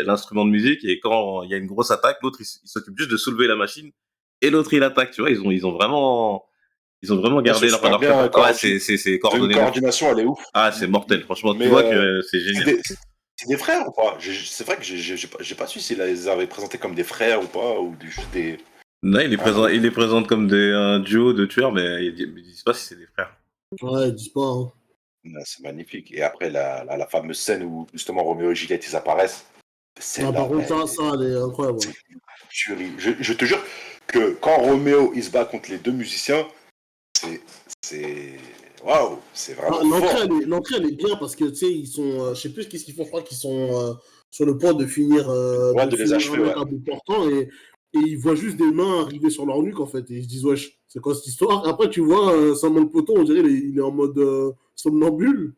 l'instrument de musique. Et quand il y a une grosse attaque, l'autre, il s'occupe juste de soulever la machine. Et l'autre, il attaque. Tu vois, ils ont vraiment Ils sont gardé super leur bien prépa. Ouais, coordonnés. c'est Ils ont une coordonné de fou. coordination, elle est ouf. Ah, c'est mortel. Franchement, tu Mais vois que c'est c'est génial. des, c'est des frères ou pas? C'est vrai que j'ai pas su s'ils les avaient présentés comme des frères ou pas, ou juste des. Là, Rien à voir. il les présente comme un duo de tueurs, mais ils disent pas si c'est des frères. Ouais, ils disent pas. Hein. Ouais, c'est magnifique. Et après, la fameuse scène où justement Roméo et Juliette ils apparaissent, Ah, par celle-là, contre, elle est ça, elle est incroyable. c'est Ouais. une tuerie. Je te jure que quand Roméo il se bat contre les deux musiciens, c'est. C'est. Waouh! C'est Ah, vraiment fort. l'entrée, elle est bien parce que, tu sais, ils sont. Je sais plus qu'est-ce qu'ils font. Je crois qu'ils sont sur le point Ouais, de les un achever, mec ouais. à bout portant et ils voient juste des mains arriver sur leur nuque, en fait. Et ils se disent, wesh, c'est quoi cette histoire? Et après, tu vois, Samuel Poton, on dirait, il est en mode somnambule.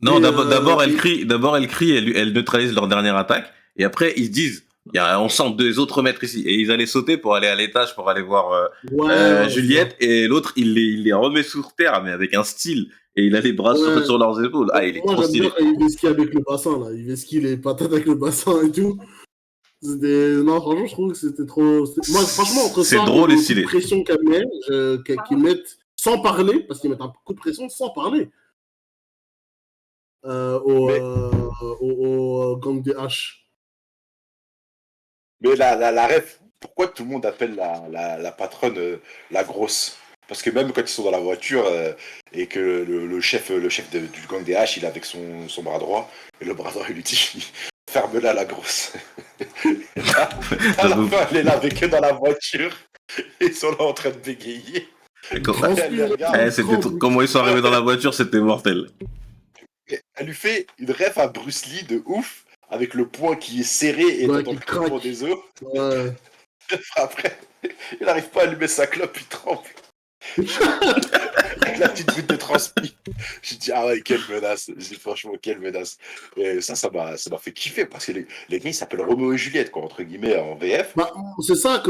Non, Et d'abord elle crie, elle neutralise leur dernière attaque, et après ils se disent, on sent deux autres maîtres ici, et ils allaient sauter pour aller à l'étage pour aller voir ouais, c'est ça. Juliette, et l'autre il les remet sur terre, mais avec un style, et il a les bras Ouais. sur leurs épaules. Ah, il est Moi, trop j'aime bien stylé. quand il vesquille avec le bassin, là. Il vesquille les patates avec le bassin et tout. Non, franchement, je trouve que c'était trop. Moi, franchement, entre C'est ça et drôle et le coup de stylé. pression qu'ils mettent sans parler, parce qu'ils mettent un coup de pression sans parler euh, au, Mais, euh, au gang des H. mais la ref, pourquoi tout le monde appelle la patronne la grosse? Parce que même quand ils sont dans la voiture et que le chef du gang des H, il est avec son bras droit, et le bras droit, il lui dit ferme-la, la grosse. Et là, à la J'avoue. fin, elle est là avec eux dans la voiture, et ils sont là en train de bégayer. Il Elle les transpire et tout, regarde, il tremble. Comment ils sont arrivés dans la voiture, c'était mortel. et elle lui fait une ref à Bruce Lee de ouf, avec le poing qui est serré et Ouais, t'entends qui le craquement craque. des os. Ouais. Après, il n'arrive pas à allumer sa clope, il tremble. Avec la petite goutte de transpi. J'ai dit, ah ouais, quelle menace. J'ai dit, franchement, quelle menace. Et ça m'a fait kiffer parce que les gars, ils s'appellent Roméo et Juliette, quoi, entre guillemets, en VF. Bah, c'est ça que,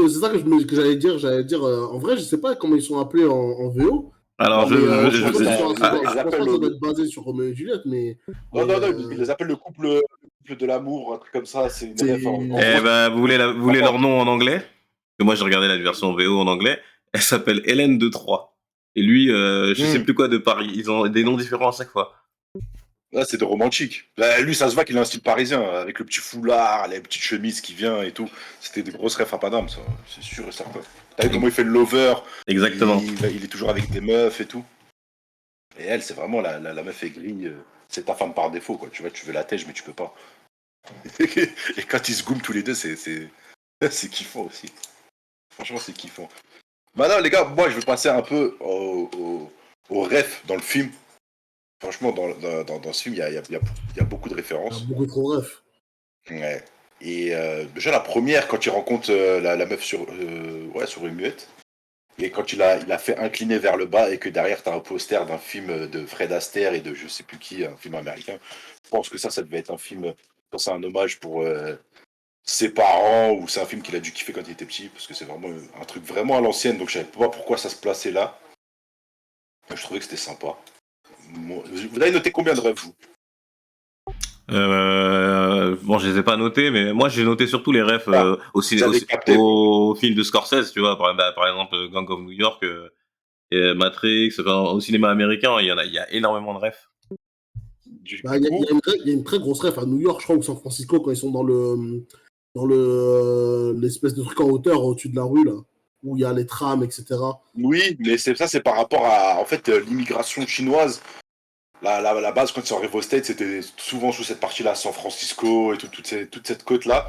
que j'allais dire. J'allais dire en vrai, je sais pas comment ils sont appelés en VO. Alors, Non, Mais non, je je crois pense que pas ça, qu'ils sont. ils Je les pense pas appellent que ça doit être basé sur Roméo et Juliette, non, mais non, non, ils les appellent le couple de l'amour, un truc comme ça. C'est une ref. En c'est. eh gros, ben, vous voulez attends, leur nom en anglais? Parce que moi, j'ai regardé la version VO en anglais. Elle s'appelle Hélène de Troyes. Et lui, je sais plus quoi de Paris. Ils ont des noms différents à chaque fois. Là, c'est de romantique. Là, lui, ça se voit qu'il a un style parisien, avec le petit foulard, les petites chemises qui vient et tout. C'était des grosses refs à Paname, ça, c'est sûr et certain. T'as vu comment il fait le lover? Exactement. Il est toujours avec des meufs et tout. Et elle, c'est vraiment la meuf aigrie. C'est ta femme par défaut, quoi. Tu vois, tu veux la tèche, mais tu peux pas. Et quand ils se goument tous les deux, c'est kiffant aussi. Franchement, c'est kiffant. Maintenant, les gars, moi, je vais passer un peu au ref dans le film. Franchement, dans ce film, il y a beaucoup de Il y a références. beaucoup trop ref. Ouais. Et déjà, la première, quand il rencontre la meuf sur une muette, et quand il a fait incliner vers le bas, et que derrière, tu as un poster d'un film de Fred Astaire et de je sais plus qui, un film américain, je pense que ça devait être un film, c'est un hommage pour ses parents, ou c'est un film qu'il a dû kiffer quand il était petit, parce que c'est vraiment un truc vraiment à l'ancienne, donc je savais pas pourquoi ça se plaçait là. Donc, je trouvais que c'était sympa. Vous avez noté combien de rêves, vous? Bon, je les ai pas notés, mais moi j'ai noté surtout les refs Vous avez capté. au film de Scorsese, tu vois, par exemple Gang of New York, et Matrix, enfin, au cinéma américain, il y a énormément de refs. Du Bah, il coup, y a une très grosse ref à New York, je crois, ou San Francisco, quand ils sont l'espèce de truc en hauteur au-dessus de la rue, là, où il y a les trams, etc. oui, mais c'est par rapport à en fait l'immigration chinoise. La base, quand ils sont arrivés aux States, c'était souvent sous cette partie-là, San Francisco et toute cette côte-là.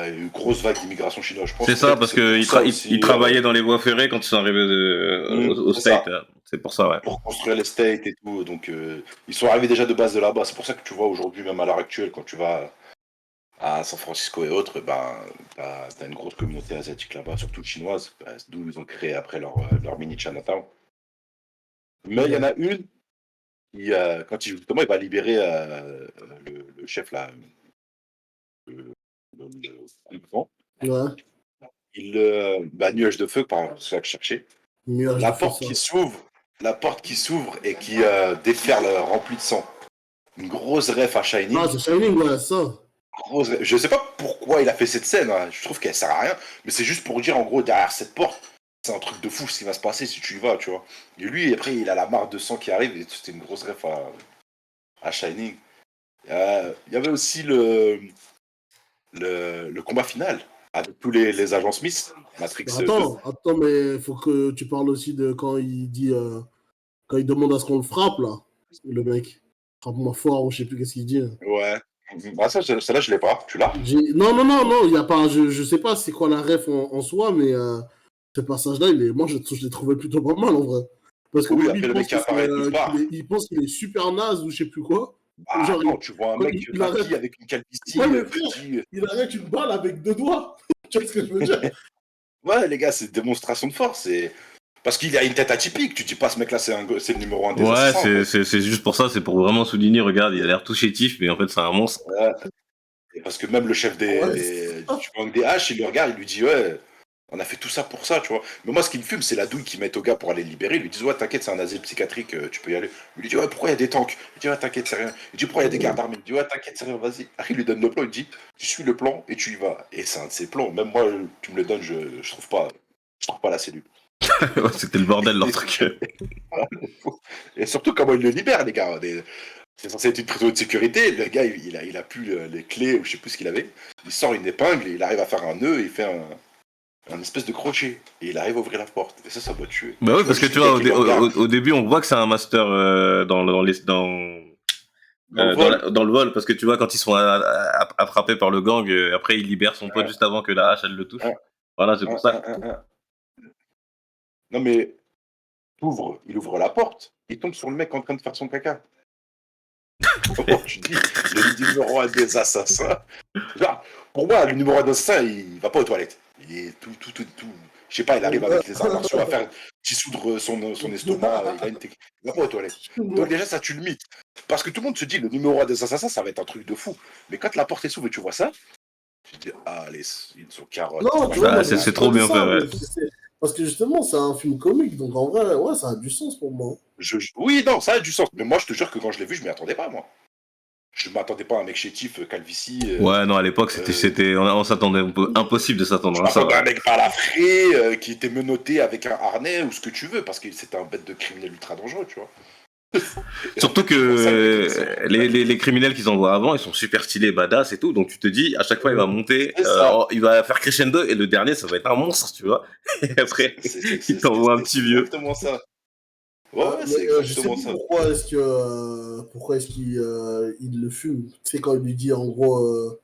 Une grosse vague d'immigration chinoise, je pense. C'est ça, Peut-être que parce c'est pour qu'ils ça aussi. travaillaient dans les voies ferrées quand ils sont arrivés au C'est State. ça, C'est pour ça, ouais. pour construire les States et tout. Donc, ils sont arrivés déjà de base de là-bas. C'est pour ça que tu vois aujourd'hui, même à l'heure actuelle, quand tu vas à San Francisco et autres, ben, t'as une grosse communauté asiatique là-bas, surtout chinoise, d'où ils ont créé après leur mini Chinatown. Mais il y en Ouais. a une qui, quand justement, il va libérer le chef là, le grand, Ouais. nuage de feu, par c'est ça que je cherchais. Nuage La de feu, porte ça. qui s'ouvre, la porte qui s'ouvre et qui déferle remplie de sang. Une grosse ref à Ah, Shining. c'est Shining, ouais, ça. Je sais pas pourquoi il a fait cette scène, hein. Je trouve qu'elle sert à rien, mais c'est juste pour dire en gros derrière cette porte, c'est un truc de fou ce qui va se passer si tu y vas, tu vois. Et lui, après, il a la marque de sang qui arrive et c'était une grosse ref à Shining. Il y avait aussi le combat final avec tous les agents Smith, Matrix Bah, 2. attends, mais faut que tu parles aussi de quand il dit, quand il demande à ce qu'on le frappe, là, le mec. Frappe-moi fort, ou je sais plus qu'est-ce qu'il dit. Ouais. Ah, celle-là, je l'ai pas. Tu l'as? Non, non, non, non, il y a pas, je sais pas c'est quoi la ref en soi, mais ce passage-là, moi, je l'ai trouvé plutôt pas mal, en vrai. Parce que Oui, lui, après il le mec pense qui que apparaît nulle part. il pense qu'il est super naze ou je sais plus quoi. Bah Genre, non, tu vois un quand mec il maquillé arrête. avec une Ouais, calvitie, mais tu te frère, dis. il arrête une balle avec 2 doigts. Tu vois ce que je veux dire? Ouais, les gars, c'est une démonstration de force. Parce qu'il a une tête atypique. Tu dis pas, ce mec-là, c'est le numéro un des Ouais, assassins, quoi. c'est juste pour ça, c'est pour vraiment souligner, regarde, il a l'air tout chétif, mais en fait, c'est un monstre. Ouais. Et parce que même le chef Ouais, du gang des H, il le regarde, il lui dit, ouais, on a fait tout ça pour ça, tu vois. Mais moi, ce qui me fume, c'est la douille qu'ils mettent au gars pour aller le libérer. Ils lui disent, ouais, t'inquiète, c'est un asile psychiatrique, tu peux y aller. Il lui dit, ouais, pourquoi il y a des tanks? Il dit, ouais, t'inquiète, c'est rien. Il dit, pourquoi il y a des gardes armés? Il dit, ouais, t'inquiète, c'est rien, vas-y. Après, il lui donne le plan, il dit, tu suis le plan et tu y vas. Et c'est un de ses plans. Même moi, tu me le donnes, je trouve pas la cellule. Ouais, c'était le bordel, leur truc. Et surtout, comment il le libère, les gars. C'est censé être une prison de sécurité. Le gars, il a plus les clés, ou je sais plus ce qu'il avait. Il sort une épingle, et il arrive à faire un nœud, et il fait un espèce de crochet. Et il arrive à ouvrir la porte. Et ça doit tuer. Bah ouais, Tu vois parce que juste tu le vois, gars qui le regarde au début, on voit que c'est un master dans le vol. dans le vol, parce que tu vois, quand ils sont attrapés par le gang, après, il libère son pote Un, juste avant que la hache, elle le touche. un, Voilà, c'est pour ça. un. Non, mais il ouvre la porte. Il tombe sur le mec en train de faire son caca. Comment tu dis le numéro un des assassins? Genre, pour moi, le numéro un des assassins, il va pas aux toilettes. Il est tout. Je sais pas, il arrive avec les arts martiaux à faire dissoudre son estomac. Il a une technique. Il va pas aux toilettes. Donc déjà, ça, tu le mythes. Parce que tout le monde se dit, le numéro un des assassins, ça va être un truc de fou. Mais quand la porte est s'ouvre et tu vois ça, tu te dis, ah, ils sont carottes. non, tu vois, Bah, moi, c'est j'ai trop pas dit bien fait, ça, ouais. parce que justement, c'est un film comique, donc en vrai, ouais, ça a du sens pour moi. Oui, non, ça a du sens. Mais moi, je te jure que quand je l'ai vu, je m'y attendais pas, moi. je m'attendais pas à un mec chétif, calvitie. Ouais, non, à l'époque, on s'attendait impossible de Je s'attendre à ça. m'attendais à un Ouais. mec balafré, qui était menotté avec un harnais ou ce que tu veux, parce que c'était un bête de criminel ultra dangereux, tu vois. Et en Surtout fait, tu vois ça, le mec, il que descend. les criminels qu'ils envoient avant, ils sont super stylés, badass et tout. Donc tu te dis, à chaque fois, il va monter, C'est ça. il va faire crescendo et le dernier, ça va être un monstre, tu vois. Et après, il t'envoie un petit C'est vieux. exactement ça. Ouais, ouais, Mais c'est je sais exactement plus ça. pourquoi est-ce qu'il il le fume. Tu sais, quand il lui dit en gros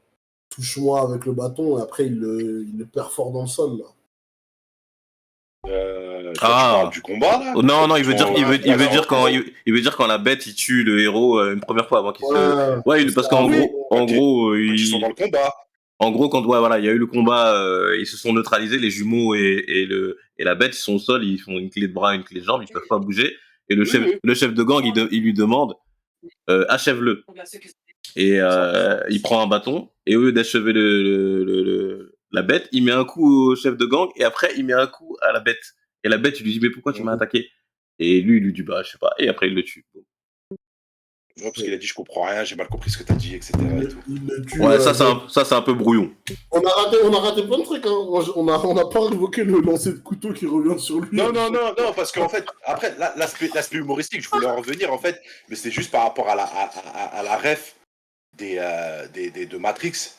touche-moi avec le bâton, et après il le perfore dans le sol là. Toi, tu parles Ah, du combat, là? non, non, il veut dire, Quand, il veut dire quand la bête, il tue le héros une première fois avant qu'il se. Ouais, Ouais, parce parce qu'en oui, gros, qu'avant, quand ils sont dans le combat. en gros, quand ouais, voilà, il y a eu le combat, ils se sont neutralisés, les jumeaux et la bête, ils sont au sol, ils font une clé de bras, une clé de jambe, ils peuvent pas bouger. Et Oui, oui, le chef de gang, il lui demande, achève-le. Et c'est ça. il prend un bâton, et au lieu d'achever la bête, il met un coup au chef de gang, et après, il met un coup à la bête. Et la bête, il lui dit, mais pourquoi tu m'as Mhm. attaqué? Et lui, il lui dit, bah, je sais pas. Et après, il le tue. Ouais, parce qu'il a dit, je comprends rien, j'ai mal compris ce que t'as dit, etc. et tout. il le tue. Ouais, ça, c'est un peu brouillon. On a raté plein de trucs. Hein. On a pas évoqué le lancer de couteau qui revient sur lui. Non, non, non, non, parce qu'en fait, après, l'aspect humoristique, je voulais en revenir, en fait, mais c'est juste par rapport à la ref de Matrix,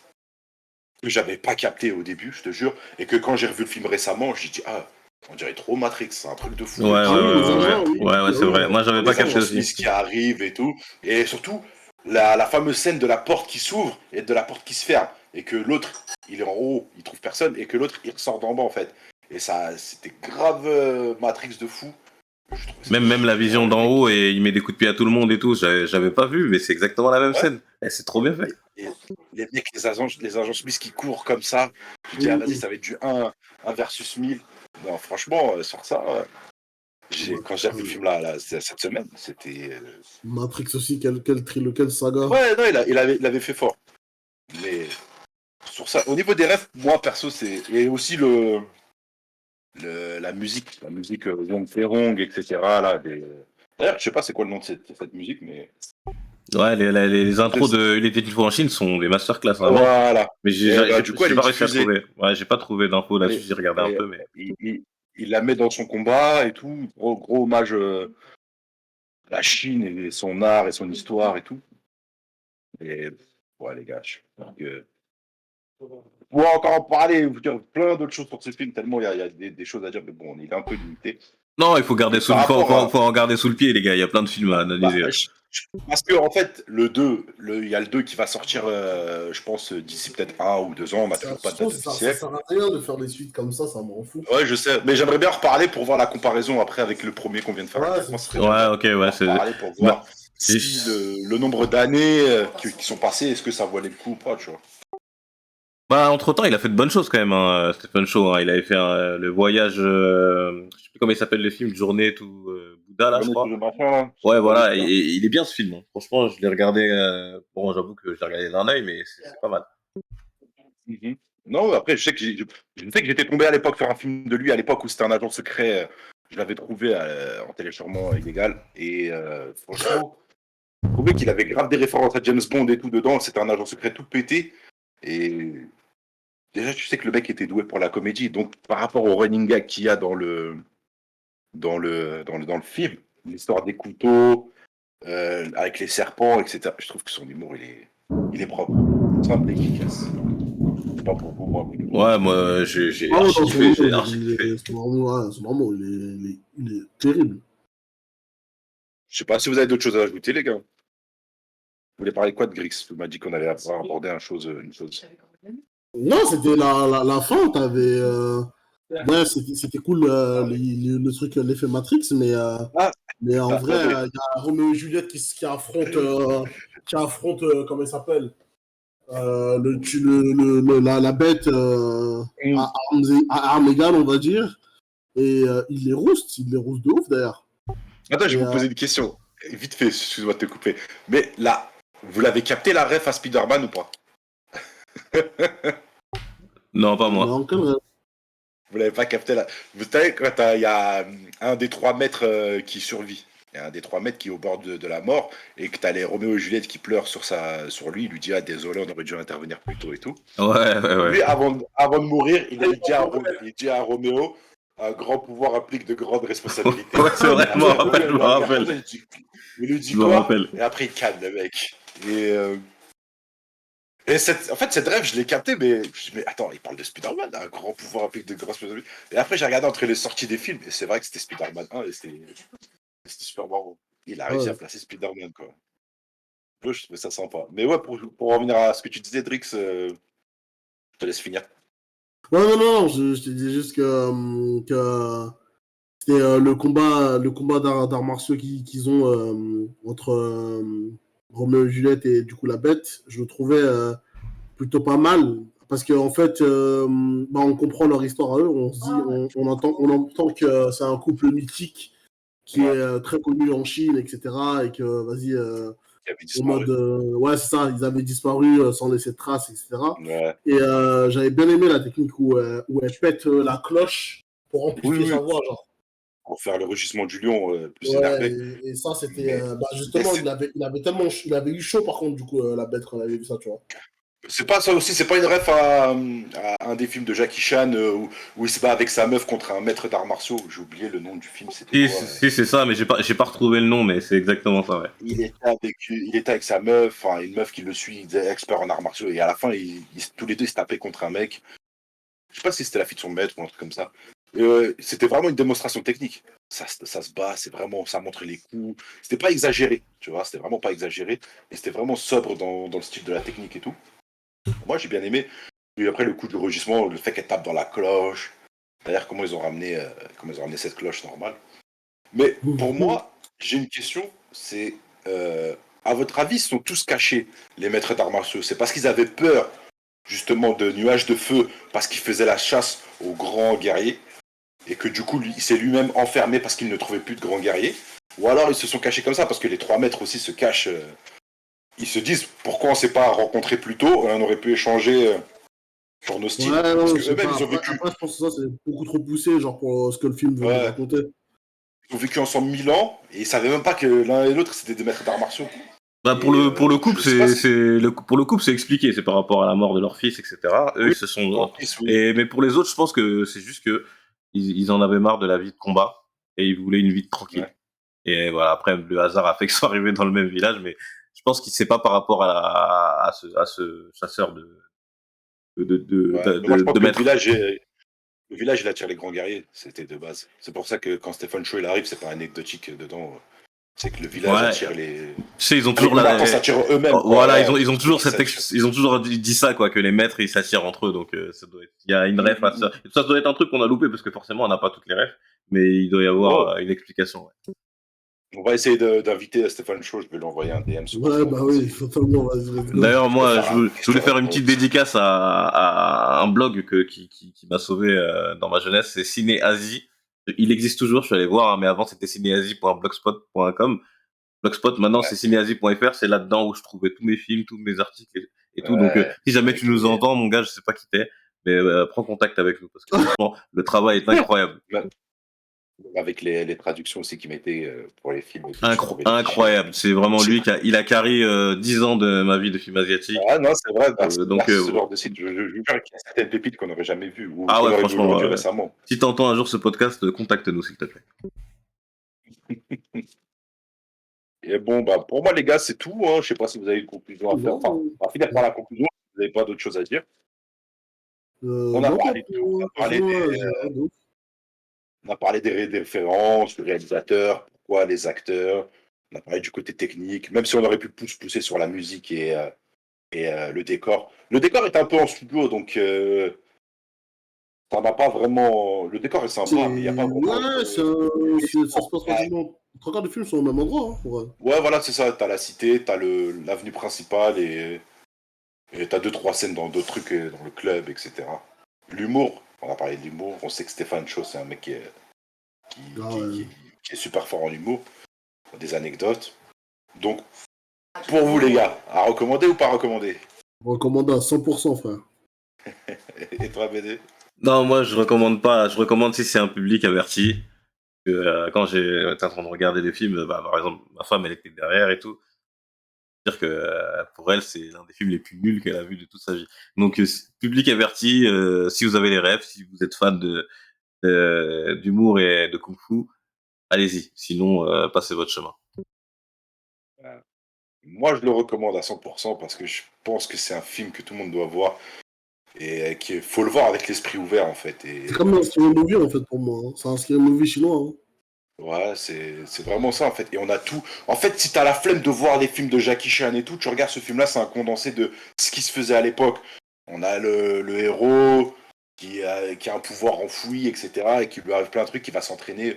que j'avais pas capté au début, je te jure, et que quand j'ai revu le film récemment, j'ai dit, ah, on dirait trop Matrix, c'est un truc de fou. Ouais, ouais, Ah oui, les ouais, agents, oui. ouais, ouais, c'est vrai. Moi, j'avais pas Les capté agents aussi. Smith qui arrivent et tout, et surtout, la fameuse scène de la porte qui s'ouvre et de la porte qui se ferme, et que l'autre, il est en haut, il trouve personne, et que l'autre, il ressort d'en bas, en fait. Et ça, c'était grave Matrix de fou. Je trouvais ça Même la génial, vision le d'en mec. haut et il met des coups de pied à tout le monde et tout. J'avais pas vu, mais c'est exactement la même Ouais. scène. Et c'est trop bien fait. Et les mecs, les agents Smith qui courent comme ça, je dis, ah vas-y, ça va être du 1 versus 1000. Non, franchement, sur ça, quand j'ai revu le film là, cette semaine, c'était. Matrix aussi, quelle saga. Ouais, non, il avait fait fort. Mais sur ça, au niveau des refs, moi perso, c'est. Et aussi la musique Wong Ferrong, etc. Là, D'ailleurs, je sais pas c'est quoi le nom de cette musique, mais. Ouais, les intros de Il était une fois en Chine sont des masterclass, vraiment. Voilà. Mais Et bah, du coup, elle j'ai est pas réussi à diffusée. trouver. Ouais, j'ai pas trouvé d'infos là-dessus. Et, J'ai regardé un et peu, mais. il la met dans son combat et tout. Gros hommage à la Chine et son art et son histoire et tout. Et ouais, les gars, on va encore en parler, vous dire plein d'autres choses sur ce film, tellement il y a des choses à dire, mais bon, il est un peu limité. Non, il faut garder Et par rapport à. faut en garder sous le pied, les gars. Il y a plein de films à Bah, analyser. parce que, en fait, il y a le 2 qui va sortir, je pense, d'ici peut-être 1 ou 2 ans. On n'a toujours pas de date Ça officielle. sert à rien de faire des suites comme ça m'en fout. Ouais, je sais, mais j'aimerais bien en reparler pour voir la comparaison après avec le premier qu'on vient de faire. Ouais, Je pense que ce serait Ouais, bien ok, ouais, d'en c'est. reparler pour Bah, voir si le nombre d'années qui sont passées, est-ce que ça valait le coup ou pas, tu vois. bah, entre-temps, il a fait de bonnes choses quand même, hein, Stephen Chow. Hein. Il avait fait le voyage, je sais plus comment il s'appelle le film, Journée tout Bouddha, là, je Jamais tout crois. le machin, là, Ouais, c'est pas voilà, lui, et là. il est bien ce film. Hein. Franchement, je l'ai regardé. Bon, j'avoue que je l'ai regardé d'un œil, mais c'est pas mal. Mhm. Non, après, je sais que j'étais tombé à l'époque sur un film de lui, à l'époque où c'était un agent secret. Je l'avais trouvé en téléchargement illégal. Et franchement, je trouvais qu'il avait grave des références à James Bond et tout dedans. C'était un agent secret tout pété. Et déjà, tu sais que le mec était doué pour la comédie. Donc, par rapport au running gag qu'il y a dans le film, l'histoire des couteaux, avec les serpents, etc., je trouve que son humour, il est propre. Simple et efficace. Je sais pas pour vous, moi. Ouais, moi, j'ai Ah ouais, archi dans son kiffé, humour, j'ai archi kiffé. son humour, il est terrible. Je sais pas si vous avez d'autres choses à ajouter, les gars. Vous voulez parler quoi de Grix? Tu m'as dit qu'on allait aborder une chose. Non, c'était la fin, t'avais. Ouais, c'était cool le truc, l'effet Matrix, Ah, mais en vrai, attendez. il y a Roméo et Juliette qui affronte comment il s'appelle la bête à armes égales, on va dire. Et il les rouste de ouf d'ailleurs. Attends, je Et, vais vous poser une question. Vite fait, excuse-moi de te couper. Mais là, vous l'avez capté la ref à Spider-Man ou pas? Non, pas moi. non, quel rêve. Vous l'avez pas capté là. Vous savez, quand il y a un des 3 maîtres qui survit. Il y a un des 3 maîtres qui est au bord de la mort et que t'as les Roméo et Juliette qui pleurent sur lui. Il lui dit, ah, désolé, on aurait dû intervenir plus tôt et tout. Ouais. Lui, avant de mourir, il dit à Roméo, un grand pouvoir implique de grandes responsabilités. Ouais, c'est vrai, Et je me après, rappelle, Roméo, je il me le regarde comme rappelle. ça, il lui dit Je me quoi? rappelle. Et après, il calme le mec. Et en fait, cette rêve, je l'ai capté, mais je me dis, mais attends, il parle de Spider-Man, un grand pouvoir implique de grandes responsabilités. Et après, j'ai regardé entre les sorties des films, et c'est vrai que c'était Spider-Man 1, et c'était super marrant. Il a réussi à Ouais. placer Spider-Man, quoi. Je trouvais ça sympa. Mais ouais, pour revenir à ce que tu disais, Drix, je te laisse finir. Ouais, non, je te dis juste que c'était le combat d'arts martiaux qu'ils ont entre Roméo et Juliette et du coup la Bête. Je le trouvais plutôt pas mal parce qu'en fait, bah, on comprend leur histoire à eux. On se dit, on entend que c'est un couple mythique qui est Ouais, très connu en Chine, etc. Et que, vas-y, qui avait en disparu. mode, ouais, c'est ça, ils avaient disparu sans laisser de traces, etc. Ouais. Et j'avais bien aimé la technique où elle pète la cloche pour Oui, amplifier sa oui, voix, genre. pour faire le rugissement du lion plus Ouais, énervé. et ça, c'était. Mais, Bah, mais justement, il avait eu chaud, par contre, du coup, la bête, quand il avait vu ça, tu vois. c'est pas ça aussi, c'est pas une ref à un des films de Jackie Chan où il se bat avec sa meuf contre un maître d'arts martiaux. J'ai oublié le nom du film, c'était Si, quoi? si, c'est ça, mais j'ai pas retrouvé le nom, mais c'est exactement ça, ouais. Il était avec sa meuf, enfin une meuf qui le suit, expert en arts martiaux, et à la fin, tous les deux ils se tapaient contre un mec. Je sais pas si c'était la fille de son maître ou un truc comme ça. Et, c'était vraiment une démonstration technique. Ça se bat, c'est vraiment, ça montre les coups. C'était pas exagéré, tu vois, c'était vraiment pas exagéré, et c'était vraiment sobre dans le style de la technique et tout. Moi, j'ai bien aimé. Et après, le coup du rugissement, le fait qu'elle tape dans la cloche. D'ailleurs, comment ils ont ramené cette cloche normale. Mais pour moi, j'ai une question. C'est, à votre avis, ils sont tous cachés, les maîtres d'arts martiaux. C'est parce qu'ils avaient peur, justement, de nuages de feu, parce qu'ils faisaient la chasse aux grands guerriers, et que du coup, il s'est lui-même enfermé parce qu'il ne trouvait plus de grands guerriers. Ou alors, ils se sont cachés comme ça, parce que les 3 maîtres aussi se cachent. Ils se disent, pourquoi on ne s'est pas rencontrés plus tôt? On aurait pu échanger sur nos styles. Ouais, Parce non, que je sais eux-mêmes, pas. Après, je pense que ça, c'est beaucoup trop poussé, genre, pour ce que le film veut ouais, raconter. ils ont vécu ensemble 1000 ans et ils savaient même pas que l'un et l'autre c'était des maîtres d'arts martiaux. Bah pour Et le couple, je sais pas si. pour le couple c'est expliqué, c'est par rapport à la mort de leur fils, etc. Eux Oui, ils se sont en plus, oui. mais pour les autres, je pense que c'est juste que ils en avaient marre de la vie de combat et ils voulaient une vie tranquille. Ouais. Et voilà, après le hasard a fait qu'ils sont arrivés dans le même village, mais je pense qu'il c'est pas par rapport à ce chasseur Ouais. Mais moi, je pense de que maître. le village, il attire les grands guerriers. C'était de base. C'est pour ça que quand Stephen Chow il arrive, c'est pas anecdotique dedans. C'est que le village Ouais, attire les. tu sais, ils ont Les toujours combattants s'attirent eux-mêmes, quoi. voilà, Ouais. ils ont C'est toujours qu'ils s'attirent. ils ont toujours dit ça, quoi, que les maîtres, ils s'attirent entre eux, donc ça doit être, il y a une ref à ça. Et ça doit être un truc qu'on a loupé, parce que forcément, on n'a pas toutes les refs, mais il doit y avoir Oh, une explication, ouais. on va essayer d'inviter Stephen Chow. Je vais lui envoyer un DM sur Ouais, Insta. On bah va oui, essayer totalement, vas-y, let's go. D'ailleurs, de moi, faire un je voulais faire une petite question-réponse. dédicace à un blog qui m'a sauvé dans ma jeunesse, c'est Ciné-Asie. Il existe toujours, je suis allé voir, hein, mais avant, c'était cinéasie.blogspot.com. Blogspot, maintenant, c'est Ouais. cinéasie.fr, c'est là-dedans où je trouvais tous mes films, tous mes articles et tout. Donc, Ouais. si jamais tu Avec nous les. entends, mon gars, je sais pas qui t'es, mais prends contact avec nous parce que franchement, le travail est incroyable. Avec les traductions aussi qui mettaient pour les films et tout, je trouvais les fichiers. Incroyable. C'est vraiment lui il a carré 10 ans de ma vie de film asiatique. Ah non, c'est vrai, Donc, merci ce genre de site. Je jure qu'il y a certaines pépites qu'on n'aurait jamais vues ou ah qu'on ouais, aurait vues franchement, aujourd'hui récemment. si t'entends un jour ce podcast, contacte-nous, s'il te plaît. Et bon, bah, pour moi, les gars, c'est tout. Hein. Je sais pas si vous avez une conclusion à faire. Enfin, Non, on va finir par la conclusion. Vous n'avez pas d'autre chose à dire. On a non, parlé de tout. franchement, j'ai rien d'autre. On a parlé des références, du réalisateur, pourquoi les acteurs. On a parlé du côté technique, même si on aurait pu pousser sur la musique et le décor. Le décor est un peu en studio, donc ça n'a pas vraiment. Le décor est sympa, mais il n'y a pas vraiment Ouais, ça se passe quasiment. 3 quarts de film sont au même endroit, hein, pour vrai. Ouais, voilà, c'est ça. T'as la cité, t'as l'avenue principale et t'as 2, 3 scènes dans d'autres trucs, dans le club, etc. L'humour, on a parlé de l'humour. On sait que Stéphane Chaud, c'est un mec qui, Ah qui- ouais. qui- qui est super fort en humour. Des anecdotes. Donc, pour vous, les gars, à recommander ou pas recommander? Recommandé à 100%, frère. Et toi, BD? Non, moi, je recommande pas. Je recommande si c'est un public averti. Quand j'étais en train de regarder des films, bah, par exemple, ma femme, elle était derrière et tout. Dire que pour elle, c'est l'un des films les plus nuls qu'elle a vu de toute sa vie. Donc, public averti, si vous avez les rêves, si vous êtes fan d'humour et de kung-fu, allez-y. Sinon, passez votre chemin. Moi, je le recommande à 100% parce que je pense que c'est un film que tout le monde doit voir et qu'il faut le voir avec l'esprit ouvert en fait. C'est comme un scary movie en fait pour moi. Hein. C'est un scary movie chinois. Hein. Ouais, c'est vraiment ça en fait. Et on a tout. En fait, si t'as la flemme de voir les films de Jackie Chan et tout, tu regardes ce film-là, c'est un condensé de ce qui se faisait à l'époque. On a le héros qui a un pouvoir enfoui, etc. et qui lui arrive plein de trucs, qui va s'entraîner,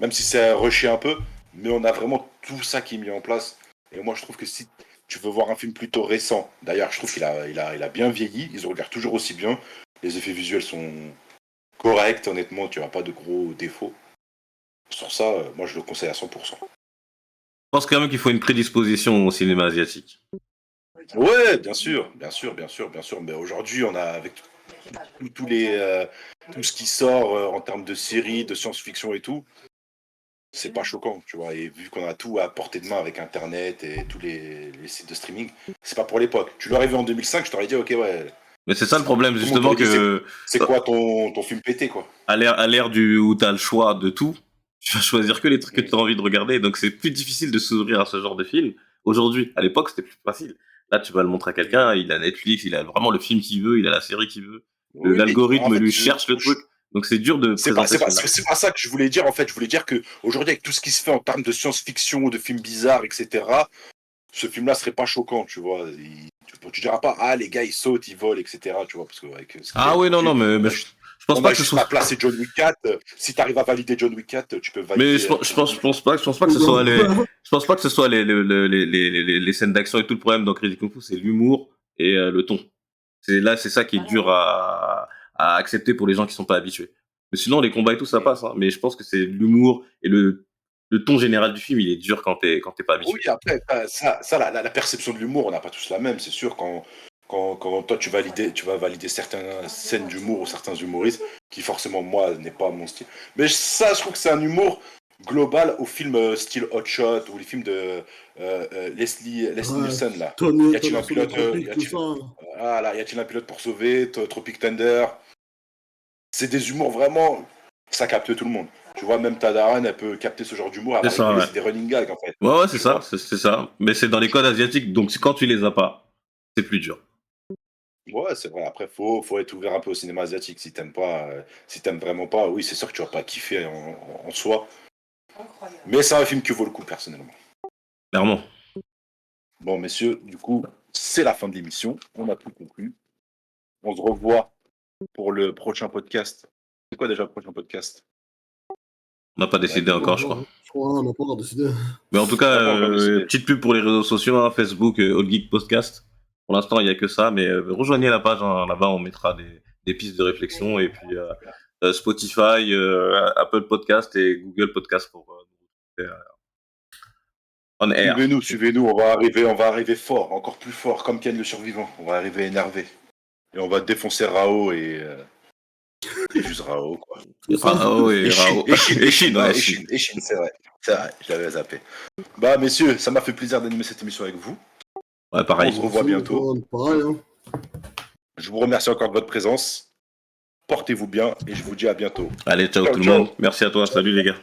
même si c'est rushé un peu. Mais on a vraiment tout ça qui est mis en place. Et moi, je trouve que si tu veux voir un film plutôt récent, d'ailleurs, je trouve qu'il a bien vieilli. Ils se regardent toujours aussi bien. Les effets visuels sont corrects, honnêtement, tu n'as pas de gros défauts. Sur ça, moi je le conseille à 100%. Je pense quand même qu'il faut une prédisposition au cinéma asiatique. Ouais, bien sûr, bien sûr, bien sûr, bien sûr. Mais aujourd'hui, on a avec tout ce qui sort en termes de séries, de science-fiction et tout, c'est pas choquant, tu vois. Et vu qu'on a tout à portée de main avec Internet et tous les sites de streaming, c'est pas pour l'époque. Tu l'aurais vu en 2005, je t'aurais dit, ok, ouais. Mais c'est ça le problème, Tout le monde justement, t'aurait dit, que c'est quoi ton film pété, quoi. à l'ère où tu as le choix de tout, tu vas choisir que les trucs que tu as envie de regarder. Donc c'est plus difficile de s'ouvrir à ce genre de film. Aujourd'hui, à l'époque, c'était plus facile. Là, tu vas le montrer à quelqu'un, il a Netflix, il a vraiment le film qu'il veut, il a la série qu'il veut. Oui, mais en L'algorithme fait, lui cherche le truc. Donc c'est dur de présenter ce film-là. c'est pas ça que je voulais dire, en fait. Je voulais dire que aujourd'hui, avec tout ce qui se fait en termes de science-fiction, de films bizarres, etc., ce film-là serait pas choquant, tu vois. Tu diras pas, ah, les gars, ils sautent, ils volent, etc., tu vois, parce que avec ce qu'il y a Ah oui, non, aujourd'hui, non, mais je pense on pas a que ce juste à soit. placer John Wick 4. Si tu arrives à valider John Wick 4, tu peux Mais valider. je pense pas que ce soit je pense pas que ce soit les scènes d'action et tout le problème dans Crazy Kung Fu, c'est l'humour et le ton. C'est ça qui est dur à accepter pour les gens qui sont pas habitués. Mais sinon, les combats et tout, ça passe, hein. Mais je pense que c'est l'humour et le ton général du film, il est dur quand t'es pas Oui, habitué. après, la perception de l'humour, on n'a pas tous la même, c'est sûr. Quand toi, tu vas valider certaines scènes d'humour ou certains humoristes, qui forcément, moi, n'est pas mon style. Mais ça, je trouve que c'est un humour global au film style Hot Shot ou les films de Leslie Ouais, Nielsen, là. Y Tony, a-t-il un Tonnerre sur le pilote, tropique, tout ça. y a-t-il un pilote pour sauver, Tropic Thunder? C'est des humours vraiment, ça capte tout le monde. Tu vois, même Tadaran, elle peut capter ce genre d'humour, elle C'est va ça, rigoler, ouais. c'est des running gags, en fait. Ouais, ouais, c'est Tu ça, vois. c'est ça. Mais c'est dans les codes asiatiques, donc quand tu les as pas, c'est plus dur. Ouais, c'est vrai. Après, faut être ouvert un peu au cinéma asiatique. Si t'aimes vraiment pas, oui, c'est sûr que tu vas pas kiffer en soi. Mais c'est un film qui vaut le coup, personnellement. Clairement. Bon, messieurs, du coup, c'est la fin de l'émission. On a tout conclu. On se revoit pour le prochain podcast. C'est quoi déjà le prochain podcast? On n'a pas Ouais, décidé dis-nous. encore, je crois. Je crois, on n'a pas encore décidé. Mais en tout On cas, n'a pas encore décidé. petite pub pour les réseaux sociaux, hein, Facebook, Old Geek Podcast. Pour l'instant, il n'y a que ça, mais rejoignez la page, hein, là-bas, on mettra des pistes de réflexion, et puis Spotify, Apple Podcast et Google Podcast pour on air. Suivez-nous, on va arriver fort, encore plus fort, comme Ken le survivant. On va arriver énervé. Et on va défoncer Rao et juste Rao, quoi. Rao et Rao. Et Chine, ouais, Chine. Et Chine, c'est vrai. C'est vrai, je l'avais zappé. Bah, messieurs, ça m'a fait plaisir d'animer cette émission avec vous. Ouais, On pareil. se revoit bientôt. Pareil, hein. Je vous remercie encore de votre présence. Portez-vous bien et je vous dis à bientôt. Allez, ciao Ciao, tout le ciao. monde. Merci à toi. Salut les gars.